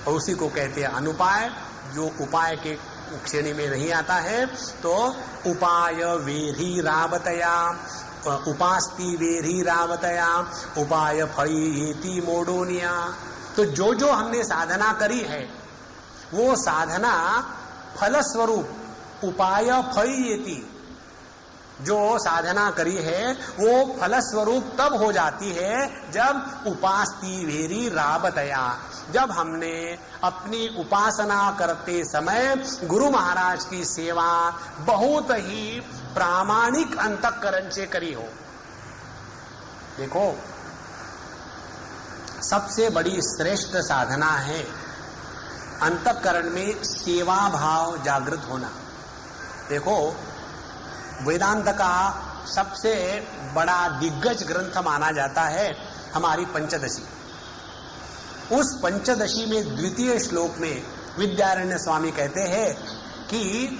और उसी को कहते हैं अनुपाय। जो उपाय के श्रेणी में नहीं आता है तो उपाय वेरी रावतया, उपास्ति वेरी रावतया, उपाय फलीति मोडोनिया। तो जो जो हमने साधना करी है वो साधना फलस्वरूप उपाय फलीति, जो साधना करी है वो फलस्वरूप तब हो जाती है जब उपास्ति वेरी रावतया, जब हमने अपनी उपासना करते समय गुरु महाराज की सेवा बहुत ही प्रामाणिक अंतःकरण से करी हो। देखो, सबसे बड़ी श्रेष्ठ साधना है अंतःकरण में सेवा भाव जागृत होना। देखो, वेदांत का सबसे बड़ा दिग्गज ग्रंथ माना जाता है हमारी पंचदशी। उस पंचदशी में द्वितीय श्लोक में विद्यारण्य स्वामी कहते हैं कि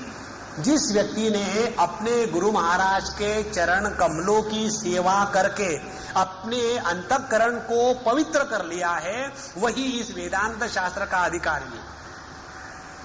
जिस व्यक्ति ने अपने गुरु महाराज के चरण कमलों की सेवा करके अपने अंतःकरण को पवित्र कर लिया है, वही इस वेदांत शास्त्र का अधिकारी है।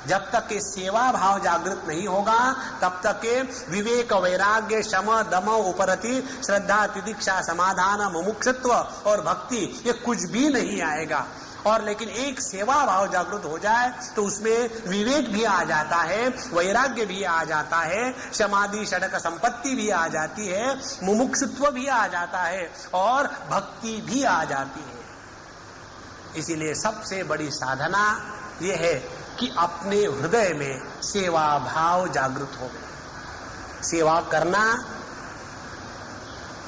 जब तक के सेवा भाव जागृत नहीं होगा तब तक के विवेक वैराग्य शम दम उपरति श्रद्धा तितिक्षा समाधान मुमुक्षुत्व और भक्ति ये कुछ भी नहीं आएगा। और लेकिन एक सेवा भाव जागृत हो जाए तो उसमें विवेक भी आ जाता है, वैराग्य भी आ जाता है, समाधि षडक संपत्ति भी आ जाती है, मुमुक्षुत्व भी आ जाता है और भक्ति भी आ जाती है। इसीलिए सबसे बड़ी साधना ये है कि अपने हृदय में सेवा भाव जागृत हो गए। सेवा करना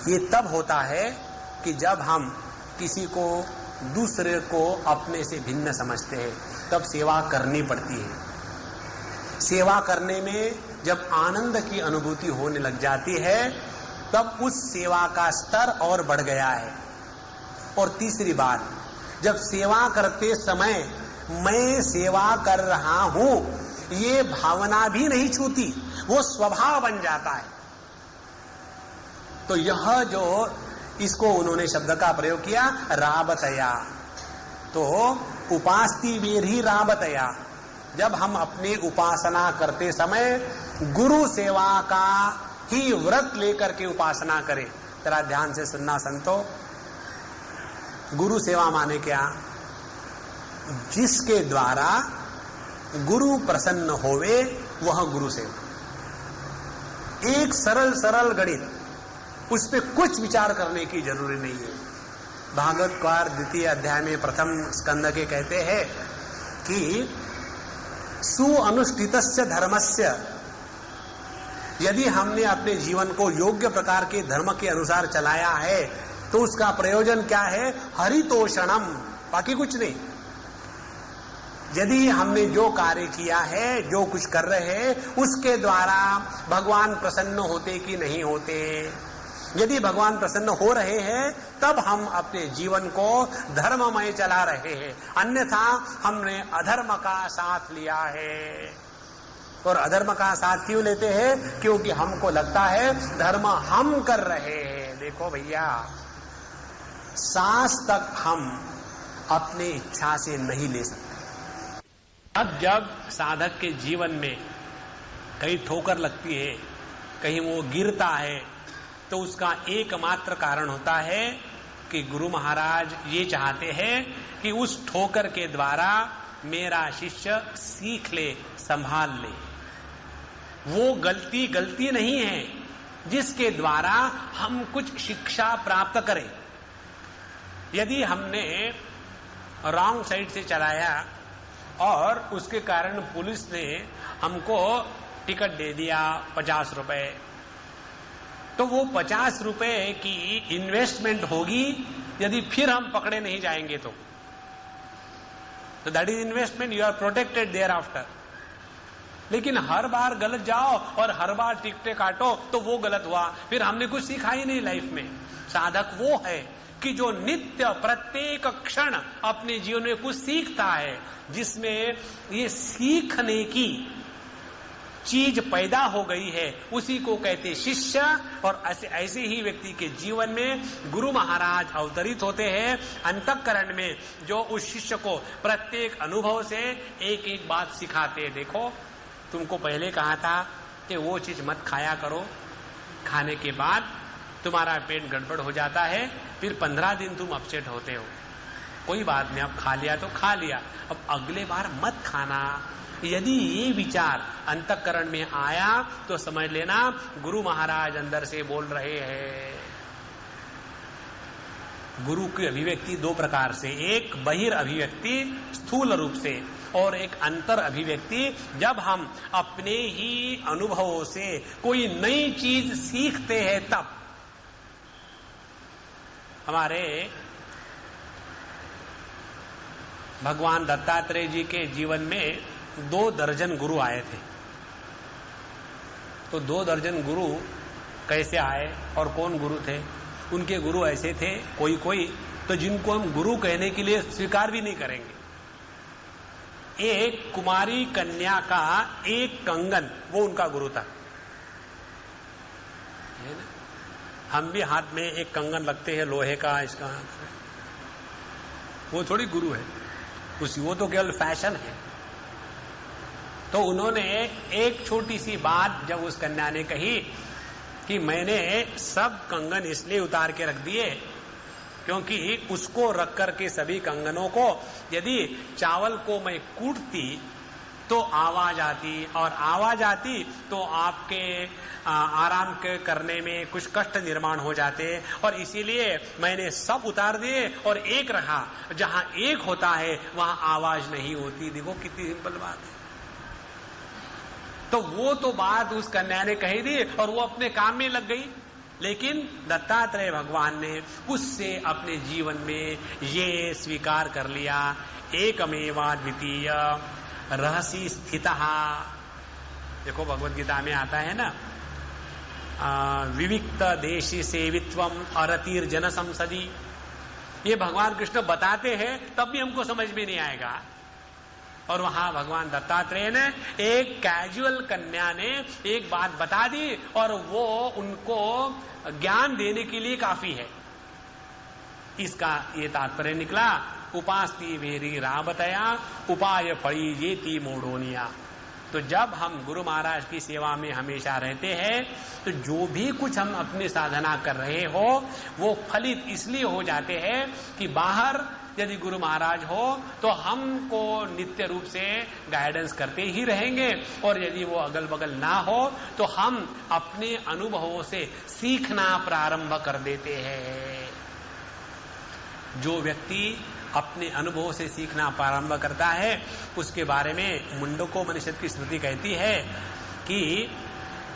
ये तब होता है कि जब हम किसी को दूसरे को अपने से भिन्न समझते हैं, तब सेवा करनी पड़ती है। सेवा करने में जब आनंद की अनुभूति होने लग जाती है तब उस सेवा का स्तर और बढ़ गया है। और तीसरी बात, जब सेवा करते समय मैं सेवा कर रहा हूं ये भावना भी नहीं छूती, वो स्वभाव बन जाता है। तो यह जो इसको उन्होंने शब्द का प्रयोग किया रावतया, तो उपास्ति वेरी रावतया, जब हम अपनी उपासना करते समय गुरु सेवा का ही व्रत लेकर के उपासना करें। जरा ध्यान से सुनना संतो, गुरु सेवा माने क्या? जिसके द्वारा गुरु प्रसन्न होवे वह गुरु सेवा। एक सरल सरल गणित, उस पर कुछ विचार करने की जरूरी नहीं है। भागवतकार द्वितीय अध्याय में प्रथम स्कंद के कहते हैं कि सुअनुष्ठितस्य धर्मस्य, यदि हमने अपने जीवन को योग्य प्रकार के धर्म के अनुसार चलाया है तो उसका प्रयोजन क्या है? हरितोषणम, बाकी कुछ नहीं। यदि हमने जो कार्य किया है, जो कुछ कर रहे हैं, उसके द्वारा भगवान प्रसन्न होते कि नहीं होते, यदि भगवान प्रसन्न हो रहे हैं तब हम अपने जीवन को धर्ममय चला रहे हैं, अन्यथा हमने अधर्म का साथ लिया है। और अधर्म का साथ क्यों लेते हैं? क्योंकि हमको लगता है धर्म हम कर रहे हैं। देखो भैया, सांस तक हम अपनी इच्छा से नहीं ले सकते। अब जब साधक के जीवन में कहीं ठोकर लगती है, कहीं वो गिरता है, तो उसका एकमात्र कारण होता है कि गुरु महाराज ये चाहते हैं कि उस ठोकर के द्वारा मेरा शिष्य सीख ले, संभाल ले। वो गलती नहीं है जिसके द्वारा हम कुछ शिक्षा प्राप्त करें। यदि हमने रॉन्ग साइड से चलाया और उसके कारण पुलिस ने हमको टिकट दे दिया 50 रुपए, तो वो 50 रुपए की इन्वेस्टमेंट होगी यदि फिर हम पकड़े नहीं जाएंगे तो that is investment, you are protected thereafter. लेकिन हर बार गलत जाओ और हर बार टिकटे काटो तो वो गलत हुआ, फिर हमने कुछ सीखा ही नहीं लाइफ में। साधक वो है कि जो नित्य प्रत्येक क्षण अपने जीवन में कुछ सीखता है, जिसमें ये सीखने की चीज पैदा हो गई है, उसी को कहते शिष्य। और ऐसे ही व्यक्ति के जीवन में गुरु महाराज अवतरित होते हैं अंतःकरण में, जो उस शिष्य को प्रत्येक अनुभव से एक एक बात सिखाते हैं। देखो, तुमको पहले कहा था कि वो चीज मत खाया करो, खाने के बाद तुम्हारा पेट गड़बड़ हो जाता है, फिर 15 दिन तुम अपसेट होते हो। कोई बात नहीं, अब खा लिया तो खा लिया, अब अगले बार मत खाना। यदि ये विचार अंतःकरण में आया तो समझ लेना गुरु महाराज अंदर से बोल रहे हैं। गुरु की अभिव्यक्ति दो प्रकार से, एक बहिर अभिव्यक्ति स्थूल रूप से, और एक अंतर अभिव्यक्ति जब हम अपने ही अनुभवों से कोई नई चीज सीखते हैं तब। हमारे भगवान दत्तात्रेय जी के जीवन में 2 दर्जन गुरु आए थे। तो 2 दर्जन गुरु कैसे आए और कौन गुरु थे? उनके गुरु ऐसे थे कोई तो जिनको हम गुरु कहने के लिए स्वीकार भी नहीं करेंगे। एक कुमारी कन्या का एक कंगन, वो उनका गुरु था। हम भी हाथ में एक कंगन लगते हैं लोहे का, इसका, वो थोड़ी गुरु है, वो तो केवल फैशन है। तो उन्होंने एक छोटी सी बात जब उस कन्या ने कही कि मैंने सब कंगन इसलिए उतार के रख दिए क्योंकि उसको रख करके सभी कंगनों को यदि चावल को मैं कूटती तो आवाज आती, और आवाज आती तो आपके आराम के करने में कुछ कष्ट निर्माण हो जाते, और इसीलिए मैंने सब उतार दिए और एक रखा। जहां एक होता है वहां आवाज नहीं होती। देखो कितनी सिंपल बात है। तो वो तो बात उस कन्या ने कही दी और वो अपने काम में लग गई। लेकिन दत्तात्रेय भगवान ने उससे अपने जीवन में ये स्वीकार कर लिया, एकमेवा द्वितीय रहसी स्थितः। देखो भगवत गीता में आता है ना, विविक्त देशी सेवित्वम अरतीर जन संसदी। ये भगवान कृष्ण बताते हैं तब भी हमको समझ में नहीं आएगा। और वहां भगवान दत्तात्रेय ने एक कैजुअल कन्या ने एक बात बता दी और वो उनको ज्ञान देने के लिए काफी है। इसका ये तात्पर्य निकला, उपास्ति वेरी राबतया उपाय फड़ी येती मोडोनिया। तो जब हम गुरु महाराज की सेवा में हमेशा रहते हैं तो जो भी कुछ हम अपनी साधना कर रहे हो वो फलित इसलिए हो जाते हैं कि बाहर यदि गुरु महाराज हो तो हमको नित्य रूप से गाइडेंस करते ही रहेंगे, और यदि वो अगल बगल ना हो तो हम अपने अनुभवों से सीखना प्रारंभ कर देते हैं। जो व्यक्ति अपने अनुभवों से सीखना प्रारंभ करता है उसके बारे में मुंडकोपनिषद की स्मृति कहती है कि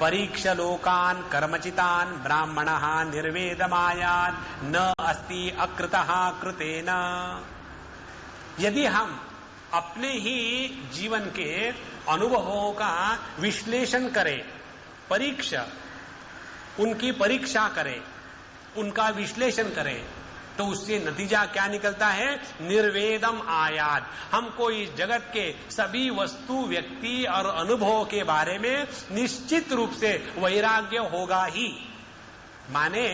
परीक्ष लोकान कर्मचितान ब्राह्मणः निर्वेदमायान न अस्ति अकृतः कृतेन। यदि हम अपने ही जीवन के अनुभवों का विश्लेषण करें, उनकी परीक्षा करें, उनका विश्लेषण करें, तो उससे नतीजा क्या निकलता है? निर्वेदम आयात। हमको इस जगत के सभी वस्तु, व्यक्ति और अनुभवों के बारे में निश्चित रूप से वैराग्य होगा ही। माने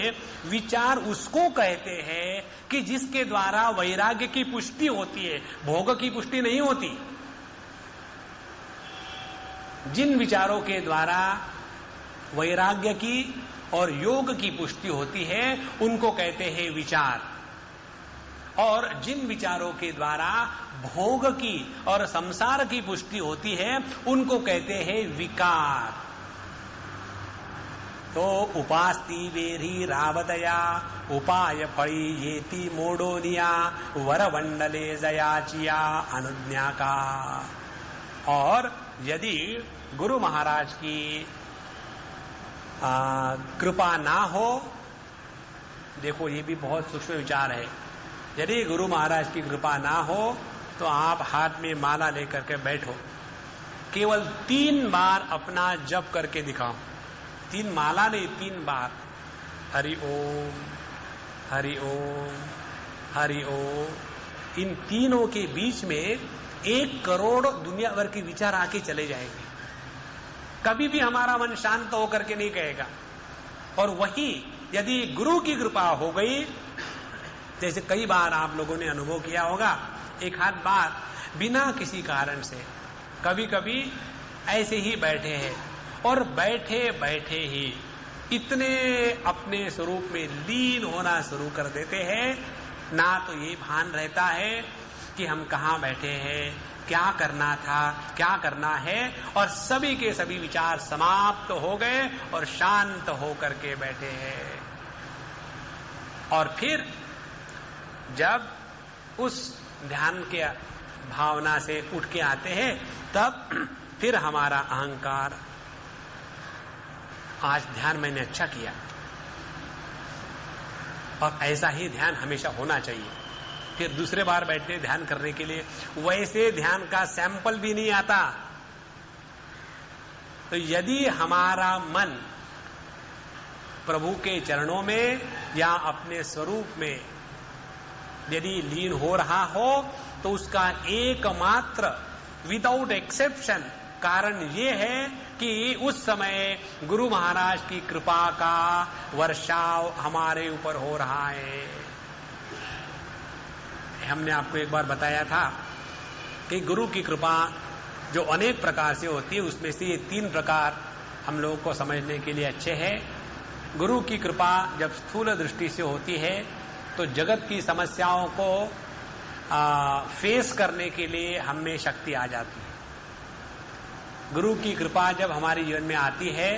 विचार उसको कहते हैं कि जिसके द्वारा वैराग्य की पुष्टि होती है, भोग की पुष्टि नहीं होती। जिन विचारों के द्वारा वैराग्य की और योग की पुष्टि होती है उनको कहते हैं विचार, और जिन विचारों के द्वारा भोग की और संसार की पुष्टि होती है उनको कहते हैं विकार। तो उपास्ति वेरी रावतया उपाय फड़ी येती मोडोनिया वरवंडले जयाचिया अनुज्ञा का। और यदि गुरु महाराज की कृपा ना हो, देखो ये भी बहुत सूक्ष्म विचार है, यदि गुरु महाराज की कृपा ना हो तो आप हाथ में माला लेकर के बैठो केवल 3 बार अपना जप करके दिखाओ। 3 माला नहीं, 3 बार हरि ओम हरि ओम हरि ओम। इन तीनों के बीच में 1 करोड़ दुनिया भर के विचार आके चले जाएंगे। कभी भी हमारा मन शांत होकर के नहीं कहेगा। और वही यदि गुरु की कृपा हो गई, जैसे कई बार आप लोगों ने अनुभव किया होगा, एक आध बार बिना किसी कारण से कभी कभी ऐसे ही बैठे हैं और बैठे बैठे ही इतने अपने स्वरूप में लीन होना शुरू कर देते हैं, ना तो ये भान रहता है कि हम कहाँ बैठे हैं, क्या करना था, क्या करना है, और सभी के सभी विचार समाप्त हो गए और शांत होकर के बैठे हैं। और फिर जब उस ध्यान के भावना से उठ के आते हैं, तब फिर हमारा अहंकार, आज ध्यान मैंने अच्छा किया, और ऐसा ही ध्यान हमेशा होना चाहिए। फिर दूसरे बार बैठते ध्यान करने के लिए, वैसे ध्यान का सैंपल भी नहीं आता। तो यदि हमारा मन प्रभु के चरणों में या अपने स्वरूप में यदि लीन हो रहा हो, तो उसका एकमात्र विदाउट एक्सेप्शन कारण ये है कि उस समय गुरु महाराज की कृपा का वर्षाव हमारे ऊपर हो रहा है। हमने आपको एक बार बताया था कि गुरु की कृपा जो अनेक प्रकार से होती है, उसमें से ये 3 प्रकार हम लोगों को समझने के लिए अच्छे हैं। गुरु की कृपा जब स्थूल दृष्टि से होती है तो जगत की समस्याओं को फेस करने के लिए हम में शक्ति आ जाती है। गुरु की कृपा जब हमारे जीवन में आती है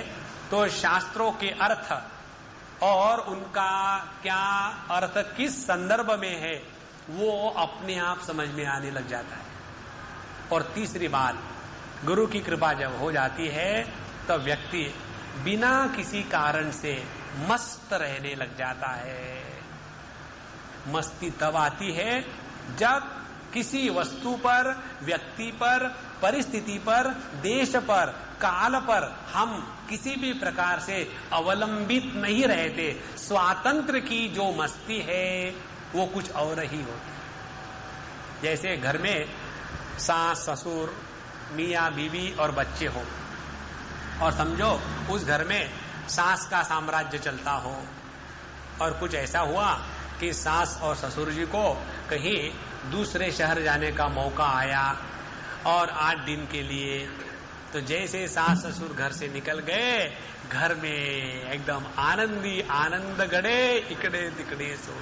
तो शास्त्रों के अर्थ और उनका क्या अर्थ किस संदर्भ में है वो अपने आप समझ में आने लग जाता है। और तीसरी बात, गुरु की कृपा जब हो जाती है तो व्यक्ति बिना किसी कारण से मस्त रहने लग जाता है। मस्ती तब आती है जब किसी वस्तु पर, व्यक्ति पर, परिस्थिति पर, देश पर, काल पर हम किसी भी प्रकार से अवलंबित नहीं रहते। स्वातंत्र की जो मस्ती है वो कुछ और ही होती। जैसे घर में सास, ससुर, मियाँ, बीवी और बच्चे हो, और समझो उस घर में सास का साम्राज्य चलता हो, और कुछ ऐसा हुआ कि सास और ससुर जी को कहीं दूसरे शहर जाने का मौका आया और 8 दिन के लिए, तो जैसे सास ससुर घर से निकल गए, घर में एकदम आनंदी आनंद गड़े, इकड़े तिकड़े सो।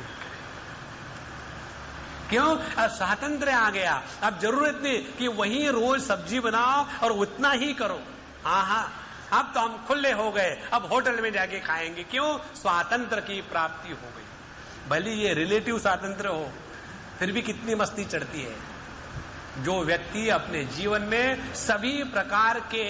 क्यों? अब स्वातंत्र आ गया। अब जरूरत नहीं कि वही रोज सब्जी बनाओ और उतना ही करो। आहा, अब तो हम खुले हो गए, अब होटल में जाके खाएंगे। क्यों? स्वातंत्र की प्राप्ति हो गई। भले ये रिलेटिव स्वातंत्र हो, फिर भी कितनी मस्ती चढ़ती है। जो व्यक्ति अपने जीवन में सभी प्रकार के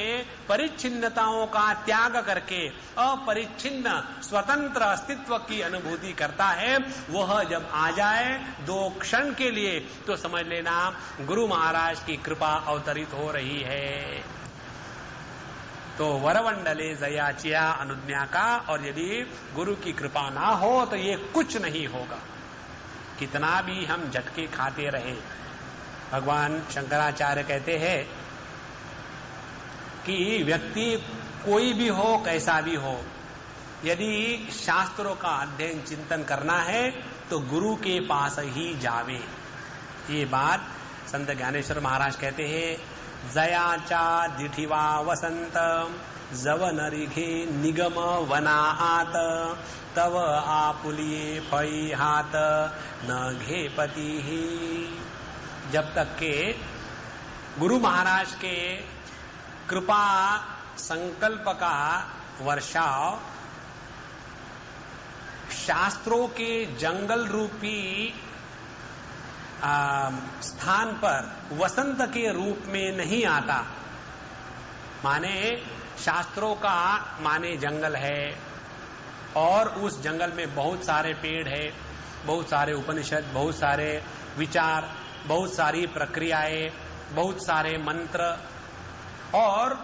परिच्छिन्नताओं का त्याग करके अपरिच्छिन्न स्वतंत्र अस्तित्व की अनुभूति करता है, वह जब आ जाए 2 क्षण के लिए, तो समझ लेना गुरु महाराज की कृपा अवतरित हो रही है। तो वरवंडले जयाचिया अनुज्ञा का, और यदि गुरु की कृपा ना हो तो ये कुछ नहीं होगा। कितना भी हम झटके खाते रहे, भगवान शंकराचार्य कहते हैं कि व्यक्ति कोई भी हो, कैसा भी हो, यदि शास्त्रों का अध्ययन चिंतन करना है तो गुरु के पास ही जावे। ये बात संत ज्ञानेश्वर महाराज कहते हैं। जयाचा दिठिवा वसंत जव नरिघे निगम वना आत, तव आपुलिये फई हाथ न घे पति ही। जब तक के गुरु महाराज के कृपा संकल्प का वर्षाव शास्त्रों के जंगल रूपी स्थान पर वसंत के रूप में नहीं आता। माने शास्त्रों का माने जंगल है, और उस जंगल में बहुत सारे पेड़ है, बहुत सारे उपनिषद, बहुत सारे विचार, बहुत सारी प्रक्रियाएं, बहुत सारे मंत्र, और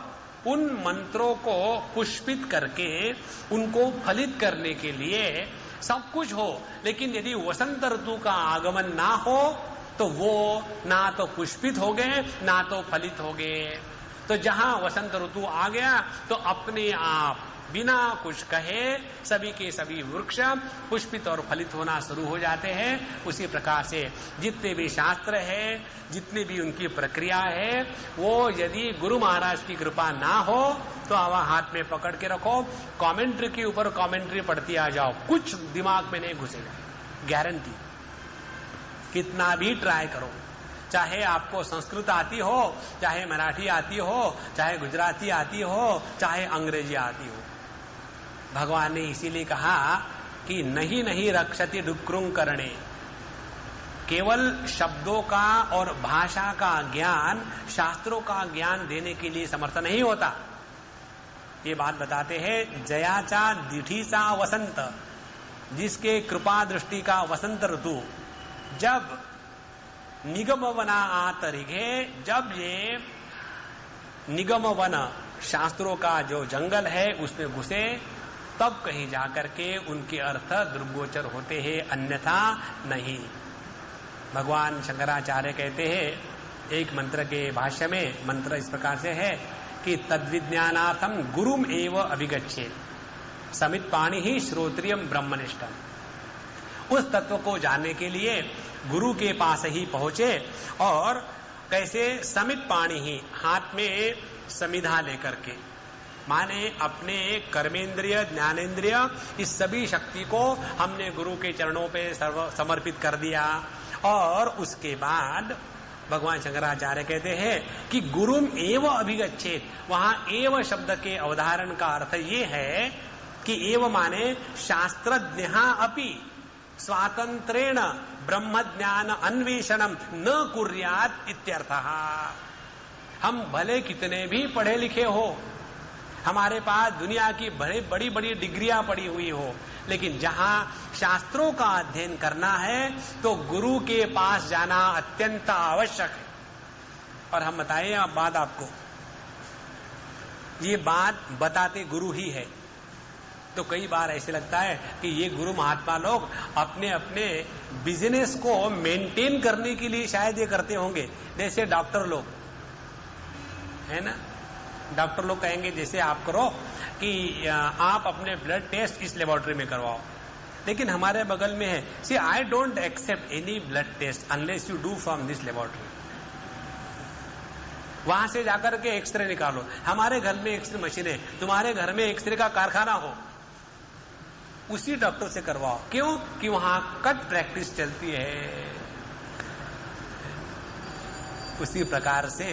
उन मंत्रों को पुष्पित करके उनको फलित करने के लिए सब कुछ हो, लेकिन यदि वसंत ऋतु का आगमन ना हो तो वो ना तो पुष्पित हो गए ना तो फलित हो गए। तो जहां वसंत ऋतु आ गया तो अपने आप बिना कुछ कहे सभी के सभी वृक्ष पुष्पित और फलित होना शुरू हो जाते हैं। उसी प्रकार से जितने भी शास्त्र है, जितनी भी उनकी प्रक्रिया है, वो यदि गुरु महाराज की कृपा ना हो तो आवा हाथ में पकड़ के रखो, कमेंट्री के ऊपर कमेंट्री पढ़ती आ जाओ, कुछ दिमाग में नहीं घुसेगा, गारंटी। कितना भी ट्राई करो, चाहे आपको संस्कृत आती हो, चाहे मराठी आती हो, चाहे गुजराती आती हो, चाहे अंग्रेजी आती हो, भगवान ने इसीलिए कहा कि नहीं रक्षति डुक्रुंग करणे। केवल शब्दों का और भाषा का ज्ञान, शास्त्रों का ज्ञान देने के लिए समर्थ नहीं होता। ये बात बताते हैं, जयाचा दिठीसा वसंत, जिसके कृपा दृष्टि का वसंत ऋतु जब निगम वना आतरिघे, जब ये निगम वन शास्त्रों का जो जंगल है उसमें घुसे, तब कहीं जाकर के उनके अर्थ दृग्गोचर होते हैं, अन्यथा नहीं। भगवान शंकराचार्य कहते हैं एक मंत्र के भाष्य में, मंत्र इस प्रकार से है कि तद्विज्ञानार्थम गुरुम एव अभिगच्छेत्, समित पाणी ही श्रोत्रियम ब्रह्मनिष्ठम। उस तत्व को जानने के लिए गुरु के पास ही पहुंचे, और कैसे? समित पाणी ही, हाथ में समिधा लेकर के, माने अपने कर्मेंद्रिय ज्ञानेंद्रिय इस सभी शक्ति को हमने गुरु के चरणों पे समर्पित कर दिया। और उसके बाद भगवान शंकराचार्य कहते हैं कि गुरुम एव अभिगच्छेत्, वहां एव शब्द के अवधारण का अर्थ ये है कि एव माने शास्त्रज्ञ अपि स्वातंत्रेण ब्रह्म ज्ञान अन्वेषणम न कुर्यात् इत्यर्थः। हम भले कितने भी पढ़े लिखे हो, हमारे पास दुनिया की बड़ी बड़ी डिग्रियां पड़ी हुई हो, लेकिन जहां शास्त्रों का अध्ययन करना है तो गुरु के पास जाना अत्यंत आवश्यक है। और हम बताएं अब बात आपको, ये बात बताते गुरु ही है। तो कई बार ऐसे लगता है कि ये गुरु महात्मा लोग अपने अपने बिजनेस को मेंटेन करने के लिए शायद ये करते होंगे, जैसे डॉक्टर लोग है ना। डॉक्टर लोग कहेंगे जैसे आप करो कि आप अपने ब्लड टेस्ट इस लेबोरेटरी में करवाओ, लेकिन हमारे बगल में है, see I don't accept any blood test unless you do from this laboratory. वहां से जाकर के एक्सरे निकालो। हमारे घर में एक्सरे मशीन है, तुम्हारे घर में एक्सरे का कारखाना हो, उसी डॉक्टर से करवाओ। क्यों? कि वहां कट प्रैक्टिस चलती है। उसी प्रकार से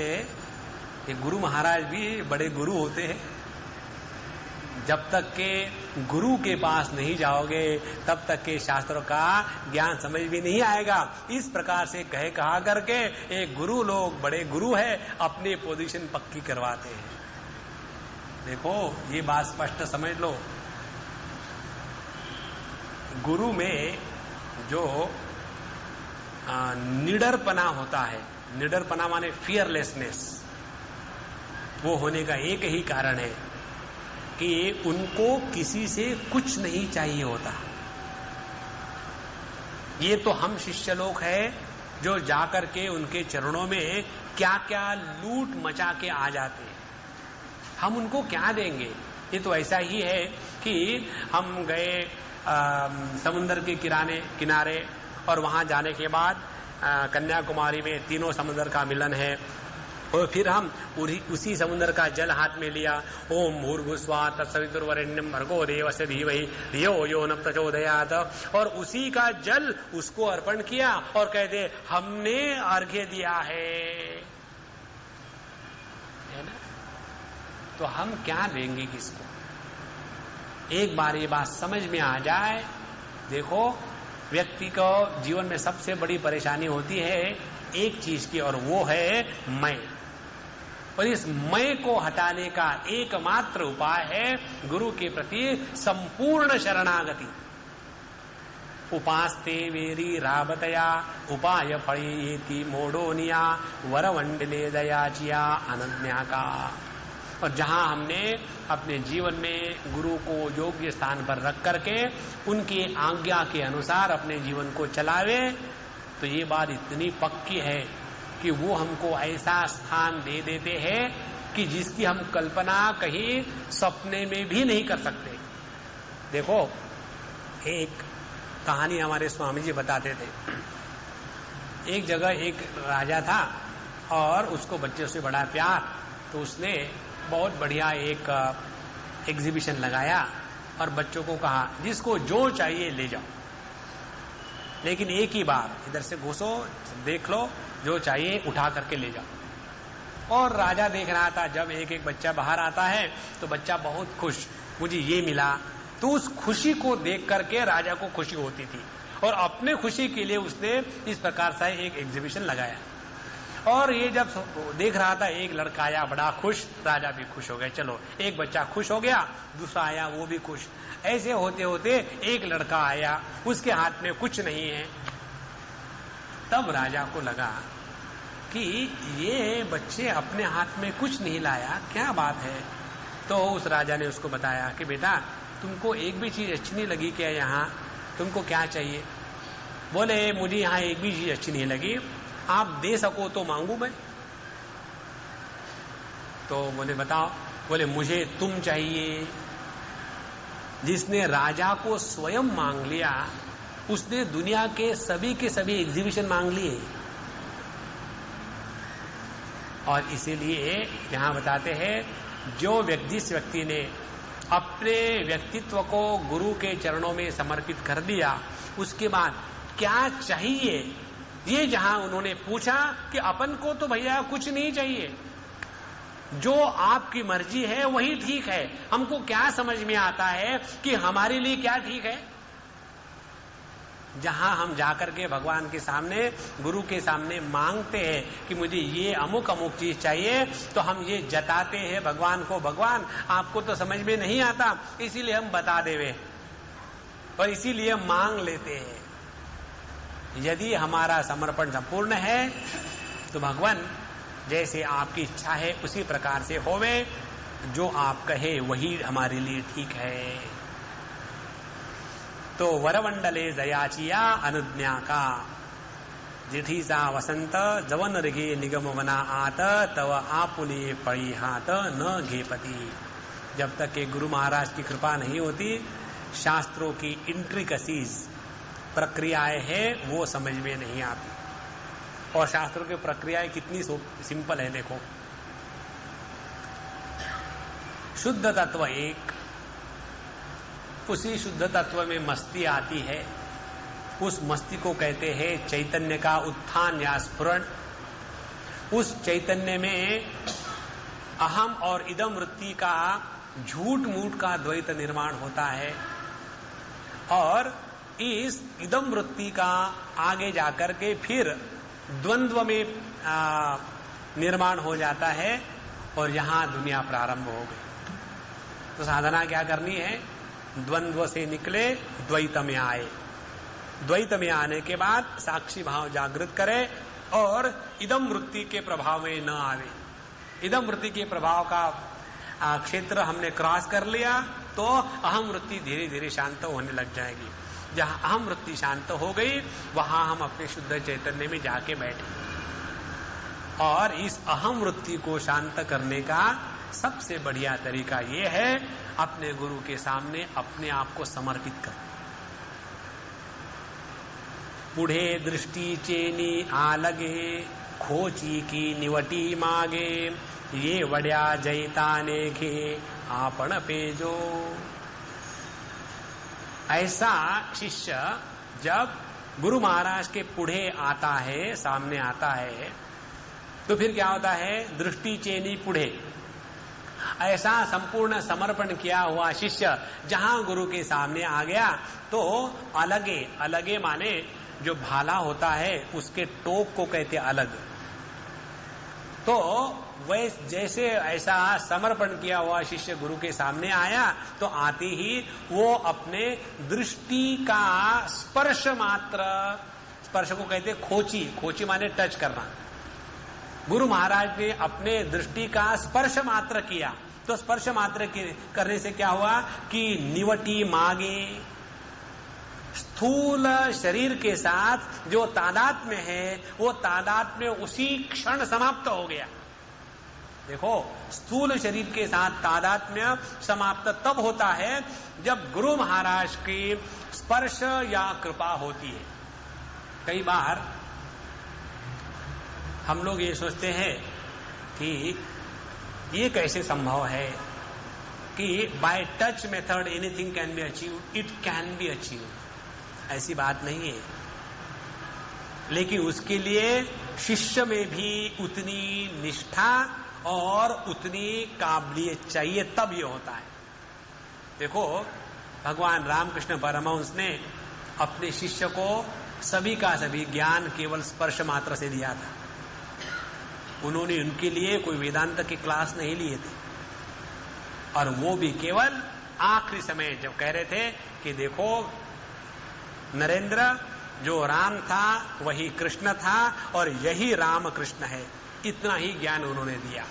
ये गुरु महाराज भी बड़े गुरु होते हैं। जब तक के गुरु के पास नहीं जाओगे तब तक के शास्त्रों का ज्ञान समझ भी नहीं आएगा। इस प्रकार से कहा करके एक गुरु लोग बड़े गुरु है, अपनी पोजीशन पक्की करवाते हैं। देखो ये बात स्पष्ट समझ लो, गुरु में जो निडरपना होता है, निडरपना माने फियरलेसनेस, वो होने का एक ही कारण है कि उनको किसी से कुछ नहीं चाहिए होता। ये तो हम शिष्य लोग हैं जो जाकर के उनके चरणों में क्या क्या लूट मचा के आ जाते हैं, हम उनको क्या देंगे। ये तो ऐसा ही है कि हम गए समुद्र के किनारे और वहां जाने के बाद कन्याकुमारी में तीनों समुद्र का मिलन है, और फिर हम उसी समुद्र का जल हाथ में लिया, ओम भूर्भुस्वाहा तत्सवितुर्वरेण्यं भर्गो देवस्य धीमहि धियो यो न प्रचोदयात्, और उसी का जल उसको अर्पण किया और कहते हमने अर्घ्य दिया है ना। तो हम क्या देंगे किसको? एक बार ये बात समझ में आ जाए। देखो व्यक्ति को जीवन में सबसे बड़ी परेशानी होती है एक चीज की, और वो है मैं। और इस मैं को हटाने का एकमात्र उपाय है गुरु के प्रति संपूर्ण शरणागति। उपास्ते वेरी राबतया उपाय फड़ेति मोडोनिया वरवंडले दयाचिया अनन्या का। और जहां हमने अपने जीवन में गुरु को योग्य स्थान पर रख करके उनकी आज्ञा के अनुसार अपने जीवन को चलावे, तो ये बात इतनी पक्की है कि वो हमको ऐसा स्थान दे देते हैं कि जिसकी हम कल्पना कहीं सपने में भी नहीं कर सकते। देखो, एक कहानी हमारे स्वामी जी बताते थे। एक जगह एक राजा था और उसको बच्चों से बड़ा प्यार, तो उसने बहुत बढ़िया एक एग्जीबिशन लगाया और बच्चों को कहा जिसको जो चाहिए ले जाओ, लेकिन एक ही बार इधर से घुसो, देख लो, जो चाहिए उठा करके ले जाओ। और राजा देख रहा था, जब एक एक बच्चा बाहर आता है तो बच्चा बहुत खुश, मुझे ये मिला। तो उस खुशी को देख करके राजा को खुशी होती थी और अपने खुशी के लिए उसने इस प्रकार से एक एग्जीबिशन लगाया। और ये जब देख रहा था, एक लड़का आया बड़ा खुश, राजा भी खुश हो गया। चलो, एक बच्चा खुश हो गया, दूसरा आया वो भी खुश। ऐसे होते होते एक लड़का आया, उसके हाथ में कुछ नहीं है। तब राजा को लगा कि ये बच्चे अपने हाथ में कुछ नहीं लाया, क्या बात है। तो उस राजा ने उसको बताया कि बेटा, तुमको एक भी चीज अच्छी नहीं लगी क्या? यहाँ तुमको क्या चाहिए? बोले मुझे यहाँ एक भी चीज अच्छी नहीं लगी, आप दे सको तो मांगू मैं। तो बोले बताओ। बोले मुझे तुम चाहिए। जिसने राजा को स्वयं मांग लिया, उसने दुनिया के सभी एग्जीबिशन मांग लिए। और इसीलिए यहां बताते हैं, जिस व्यक्ति ने अपने व्यक्तित्व को गुरु के चरणों में समर्पित कर दिया, उसके बाद क्या चाहिए ये जहां उन्होंने पूछा कि अपन को तो भैया कुछ नहीं चाहिए, जो आपकी मर्जी है वही ठीक है, हमको क्या समझ में आता है कि हमारे लिए क्या ठीक है। जहां हम जाकर के भगवान के सामने, गुरु के सामने मांगते हैं कि मुझे ये अमुक अमुक चीज चाहिए, तो हम ये जताते हैं भगवान को, भगवान आपको तो समझ में नहीं आता, इसीलिए हम बता देवे और इसीलिए मांग लेते हैं। यदि हमारा समर्पण संपूर्ण है तो भगवान जैसे आपकी इच्छा है उसी प्रकार से होवे, जो आप कहे वही हमारे लिए ठीक है। तो वरवंडले जयाचिया अनुज्ञा का जेठी सा वसंत जवन ऋगे निगम वना आत तव आपुने पड़ी हाथ न घेपति। जब तक के गुरु महाराज की कृपा नहीं होती, शास्त्रों की इंट्रिकसीज प्रक्रियाएं हैं वो समझ में नहीं आती। और शास्त्रों की प्रक्रियाएं कितनी सिंपल है, देखो। शुद्ध तत्व एक, उसी शुद्ध तत्व में मस्ती आती है, उस मस्ती को कहते हैं चैतन्य का उत्थान या स्फुरण। उस चैतन्य में अहम और इदम वृत्ति का झूठ मूठ का द्वैत निर्माण होता है और इस इदम वृत्ति का आगे जाकर के फिर द्वंद्व में निर्माण हो जाता है और यहां दुनिया प्रारंभ हो गई। तो साधना क्या करनी है? द्वंद्व से निकले, द्वैत में आए, द्वैत में आने के बाद साक्षी भाव जागृत करे और इदम वृत्ति के प्रभाव में न आवे। इदम वृत्ति के प्रभाव का क्षेत्र हमने क्रॉस कर लिया तो अहम वृत्ति धीरे धीरे शांत होने लग जाएगी। जहां अहम वृत्ति शांत हो गई, वहां हम अपने शुद्ध चैतन्य में जाके बैठे। और इस अहम वृत्ति को शांत करने का सबसे बढ़िया तरीका यह है, अपने गुरु के सामने अपने आप को समर्पित कर। पुढ़े दृष्टि चेनी आलगे, खोची की निवटी मागे, ये वड्या जैताने के आपण पेजो। ऐसा शिष्य जब गुरु महाराज के पुढ़े आता है, सामने आता है, तो फिर क्या होता है? दृष्टि चेनी पुढ़े। ऐसा संपूर्ण समर्पण किया हुआ शिष्य जहां गुरु के सामने आ गया तो अलगे, अलगे माने जो भाला होता है उसके टोक को कहते अलग। तो वह जैसे ऐसा समर्पण किया हुआ शिष्य गुरु के सामने आया तो आते ही वो अपने दृष्टि का स्पर्श मात्र, स्पर्श को कहते खोची, खोची माने टच करना। गुरु महाराज ने अपने दृष्टि का स्पर्श मात्र किया तो स्पर्श मात्र करने से क्या हुआ कि निवटी मागे, स्थूल शरीर के साथ जो तादात्म्य है वो तादात्म्य उसी क्षण समाप्त हो गया। देखो, स्थूल शरीर के साथ तादात्म्य समाप्त तब होता है जब गुरु महाराज की स्पर्श या कृपा होती है। कई बार हम लोग ये सोचते हैं कि ये कैसे संभव है कि by touch method anything can be achieved, it can be achieved. ऐसी बात नहीं है, लेकिन उसके लिए शिष्य में भी उतनी निष्ठा और उतनी काबिलियत चाहिए, तब ये होता है। देखो, भगवान रामकृष्ण परमहंस ने अपने शिष्य को सभी का सभी ज्ञान केवल स्पर्श मात्र से दिया था। उन्होंने उनके लिए कोई वेदांत की क्लास नहीं लिए थे, और वो भी केवल आखिरी समय जब कह रहे थे कि देखो नरेंद्र, जो राम था वही कृष्ण था और यही राम कृष्ण है, इतना ही ज्ञान उन्होंने दिया।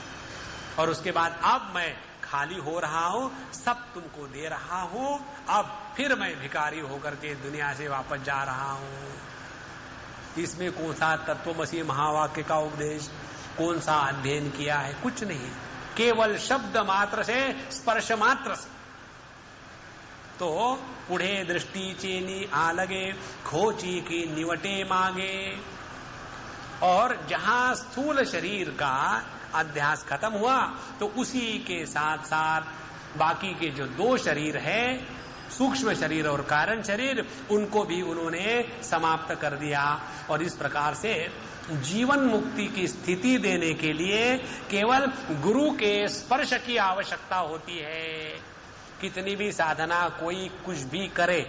और उसके बाद अब मैं खाली हो रहा हूं, सब तुमको दे रहा हूं, अब फिर मैं भिखारी होकर के दुनिया से वापस जा रहा हूं। इसमें कौन सा तत्वमसी महावाक्य का उपदेश, कौन सा अध्ययन किया है? कुछ नहीं, केवल शब्द मात्र से, स्पर्श मात्र से। तो पुढ़े दृष्टि चेनी आलगे, खोची की निवटे मांगे। और जहां स्थूल शरीर का अध्यास खत्म हुआ तो उसी के साथ साथ बाकी के जो दो शरीर है, सूक्ष्म शरीर और कारण शरीर, उनको भी उन्होंने समाप्त कर दिया। और इस प्रकार से जीवन मुक्ति की स्थिति देने के लिए केवल गुरु के स्पर्श की आवश्यकता होती है। कितनी भी साधना कोई कुछ भी करे,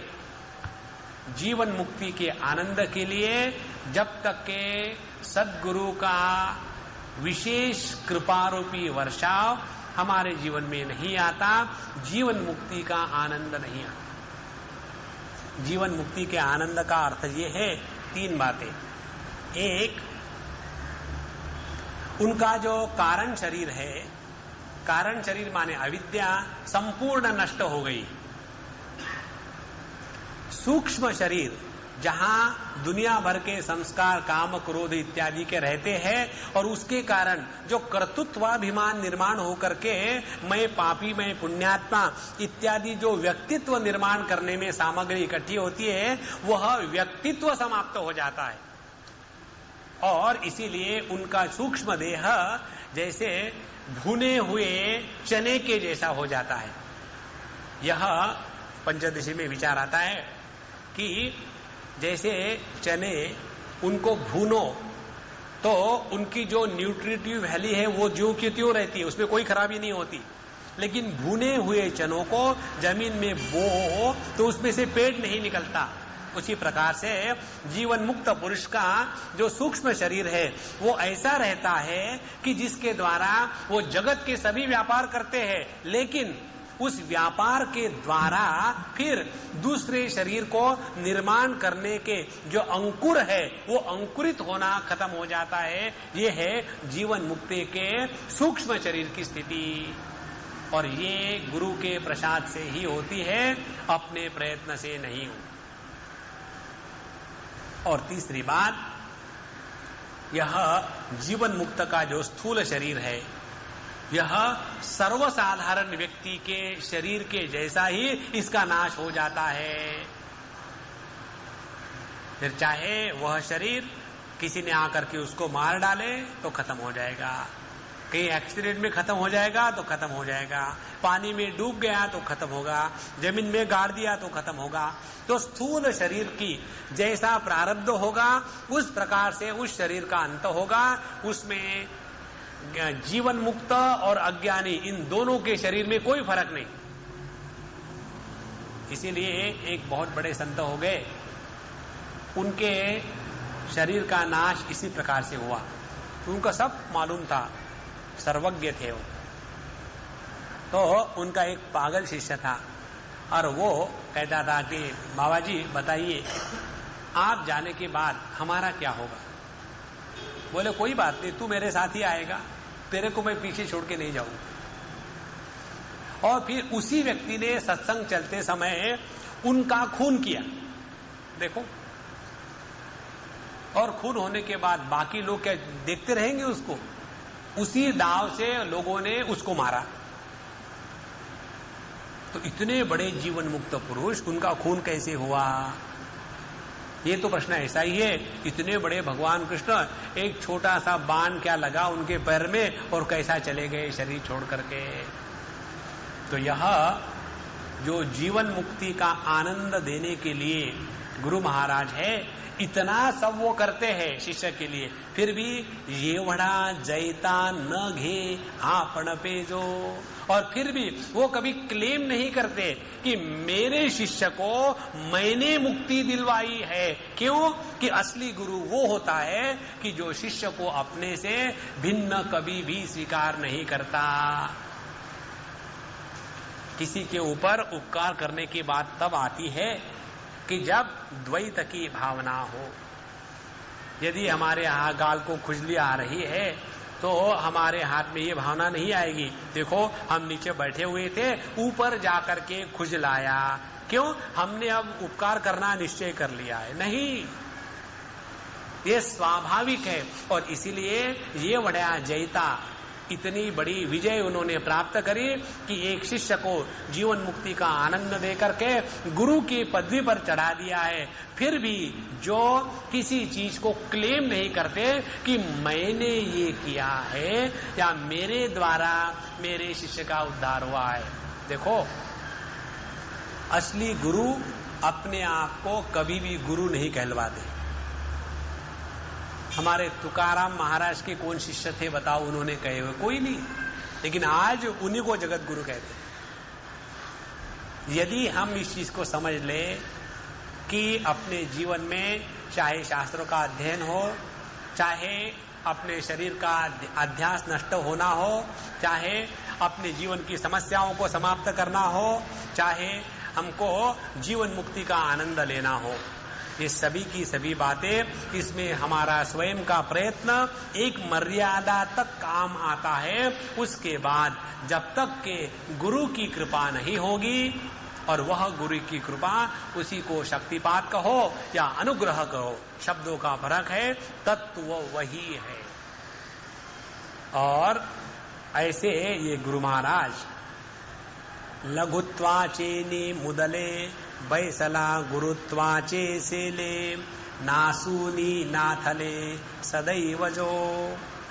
जीवन मुक्ति के आनंद के लिए जब तक के सद्गुरु का विशेष कृपारूपी वर्षाव हमारे जीवन में नहीं आता, जीवन मुक्ति का आनंद नहीं आता। जीवन मुक्ति के आनंद का अर्थ ये है, तीन बातें। एक, उनका जो कारण शरीर है, कारण शरीर माने अविद्या, संपूर्ण नष्ट हो गई। सूक्ष्म शरीर जहां दुनिया भर के संस्कार, काम, क्रोध इत्यादि के रहते हैं और उसके कारण जो कर्तृत्वाभिमान निर्माण होकर के मैं पापी, मैं पुण्यात्मा इत्यादि जो व्यक्तित्व निर्माण करने में सामग्री इकट्ठी होती है, वह व्यक्तित्व समाप्त हो जाता है। और इसीलिए उनका सूक्ष्म देह जैसे भुने हुए चने के जैसा हो जाता है। यह पंचदशी में विचार आता है कि जैसे चने उनको भूनो तो उनकी जो न्यूट्रिटिव वैल्यू है वो ज्यों की त्यों रहती है, उसमें कोई खराबी नहीं होती। लेकिन भुने हुए चनों को जमीन में बो तो उसमें से पेट नहीं निकलता। उसी प्रकार से जीवन मुक्त पुरुष का जो सूक्ष्म शरीर है वो ऐसा रहता है कि जिसके द्वारा वो जगत के सभी व्यापार करते हैं, लेकिन उस व्यापार के द्वारा फिर दूसरे शरीर को निर्माण करने के जो अंकुर है वो अंकुरित होना खत्म हो जाता है। ये है जीवन मुक्ति के सूक्ष्म शरीर की स्थिति, और ये गुरु के प्रसाद से ही होती है, अपने प्रयत्न से नहीं हो। और तीसरी बात, यह जीवन मुक्त का जो स्थूल शरीर है, यह सर्वसाधारण व्यक्ति के शरीर के जैसा ही इसका नाश हो जाता है। फिर चाहे वह शरीर किसी ने आकर के उसको मार डाले तो खत्म हो जाएगा, कहीं एक्सीडेंट में खत्म हो जाएगा तो खत्म हो जाएगा, पानी में डूब गया तो खत्म होगा, जमीन में गाड़ दिया तो खत्म होगा। तो स्थूल शरीर की जैसा प्रारब्ध होगा उस प्रकार से उस शरीर का अंत होगा। उसमें जीवन मुक्त और अज्ञानी इन दोनों के शरीर में कोई फर्क नहीं। इसीलिए एक बहुत बड़े संत हो गए, उनके शरीर का नाश इसी प्रकार से हुआ। उनको सब मालूम था, सर्वज्ञ थे वो। तो उनका एक पागल शिष्य था और वो कहता था कि बाबा जी बताइए, आप जाने के बाद हमारा क्या होगा? बोले कोई बात नहीं, तू मेरे साथ ही आएगा, तेरे को मैं पीछे छोड़ के नहीं जाऊंगा। और फिर उसी व्यक्ति ने सत्संग चलते समय उनका खून किया, देखो। और खून होने के बाद बाकी लोग क्या देखते रहेंगे उसको? उसी दाव से लोगों ने उसको मारा। तो इतने बड़े जीवन मुक्त पुरुष, उनका खून कैसे हुआ? ये तो प्रश्न ऐसा ही है। इतने बड़े भगवान कृष्ण, एक छोटा सा बाण क्या लगा उनके पैर में और कैसा चले गए शरीर छोड़ करके। तो यह जो जीवन मुक्ति का आनंद देने के लिए गुरु महाराज है, इतना सब वो करते हैं शिष्य के लिए, फिर भी ये वड़ा जयता न घे आपण पे जो। और फिर भी वो कभी क्लेम नहीं करते कि मेरे शिष्य को मैंने मुक्ति दिलवाई है। क्यों? कि असली गुरु वो होता है कि जो शिष्य को अपने से भिन्न कभी भी स्वीकार नहीं करता। किसी के ऊपर उपकार करने की बात तब आती है कि जब द्वैत की भावना हो। यदि हमारे यहाँ गाल को खुजली आ रही है तो हमारे हाथ में ये भावना नहीं आएगी, देखो हम नीचे बैठे हुए थे, ऊपर जाकर के खुजलाया। क्यों? हमने अब उपकार करना निश्चय कर लिया है। नहीं, ये स्वाभाविक है। और इसीलिए ये वड्या जयता, इतनी बड़ी विजय उन्होंने प्राप्त करी कि एक शिष्य को जीवन मुक्ति का आनंद देकर के गुरु की पदवी पर चढ़ा दिया है। फिर भी जो किसी चीज को क्लेम नहीं करते कि मैंने ये किया है या मेरे द्वारा मेरे शिष्य का उद्धार हुआ है। देखो, असली गुरु अपने आप को कभी भी गुरु नहीं कहलवाते। हमारे तुकाराम महाराज के कौन शिष्य थे बताओ, उन्होंने कहे हुए? कोई नहीं। लेकिन आज उन्हीं को जगत गुरु कहते हैं। यदि हम इस चीज को समझ ले कि अपने जीवन में चाहे शास्त्रों का अध्ययन हो, चाहे अपने शरीर का अध्यास नष्ट होना हो, चाहे अपने जीवन की समस्याओं को समाप्त करना हो, चाहे हमको जीवन मुक्ति का आनंद लेना हो, ये सभी की सभी बातें, इसमें हमारा स्वयं का प्रयत्न एक मर्यादा तक काम आता है। उसके बाद जब तक के गुरु की कृपा नहीं होगी, और वह गुरु की कृपा, उसी को शक्तिपात कहो या अनुग्रह कहो, शब्दों का फर्क है, तत्व वही है। और ऐसे ये गुरु महाराज लघुत्वाचेनी मुदले बैसला गुरुत्वाचे सेले नासूनी नाथले सदैव जो।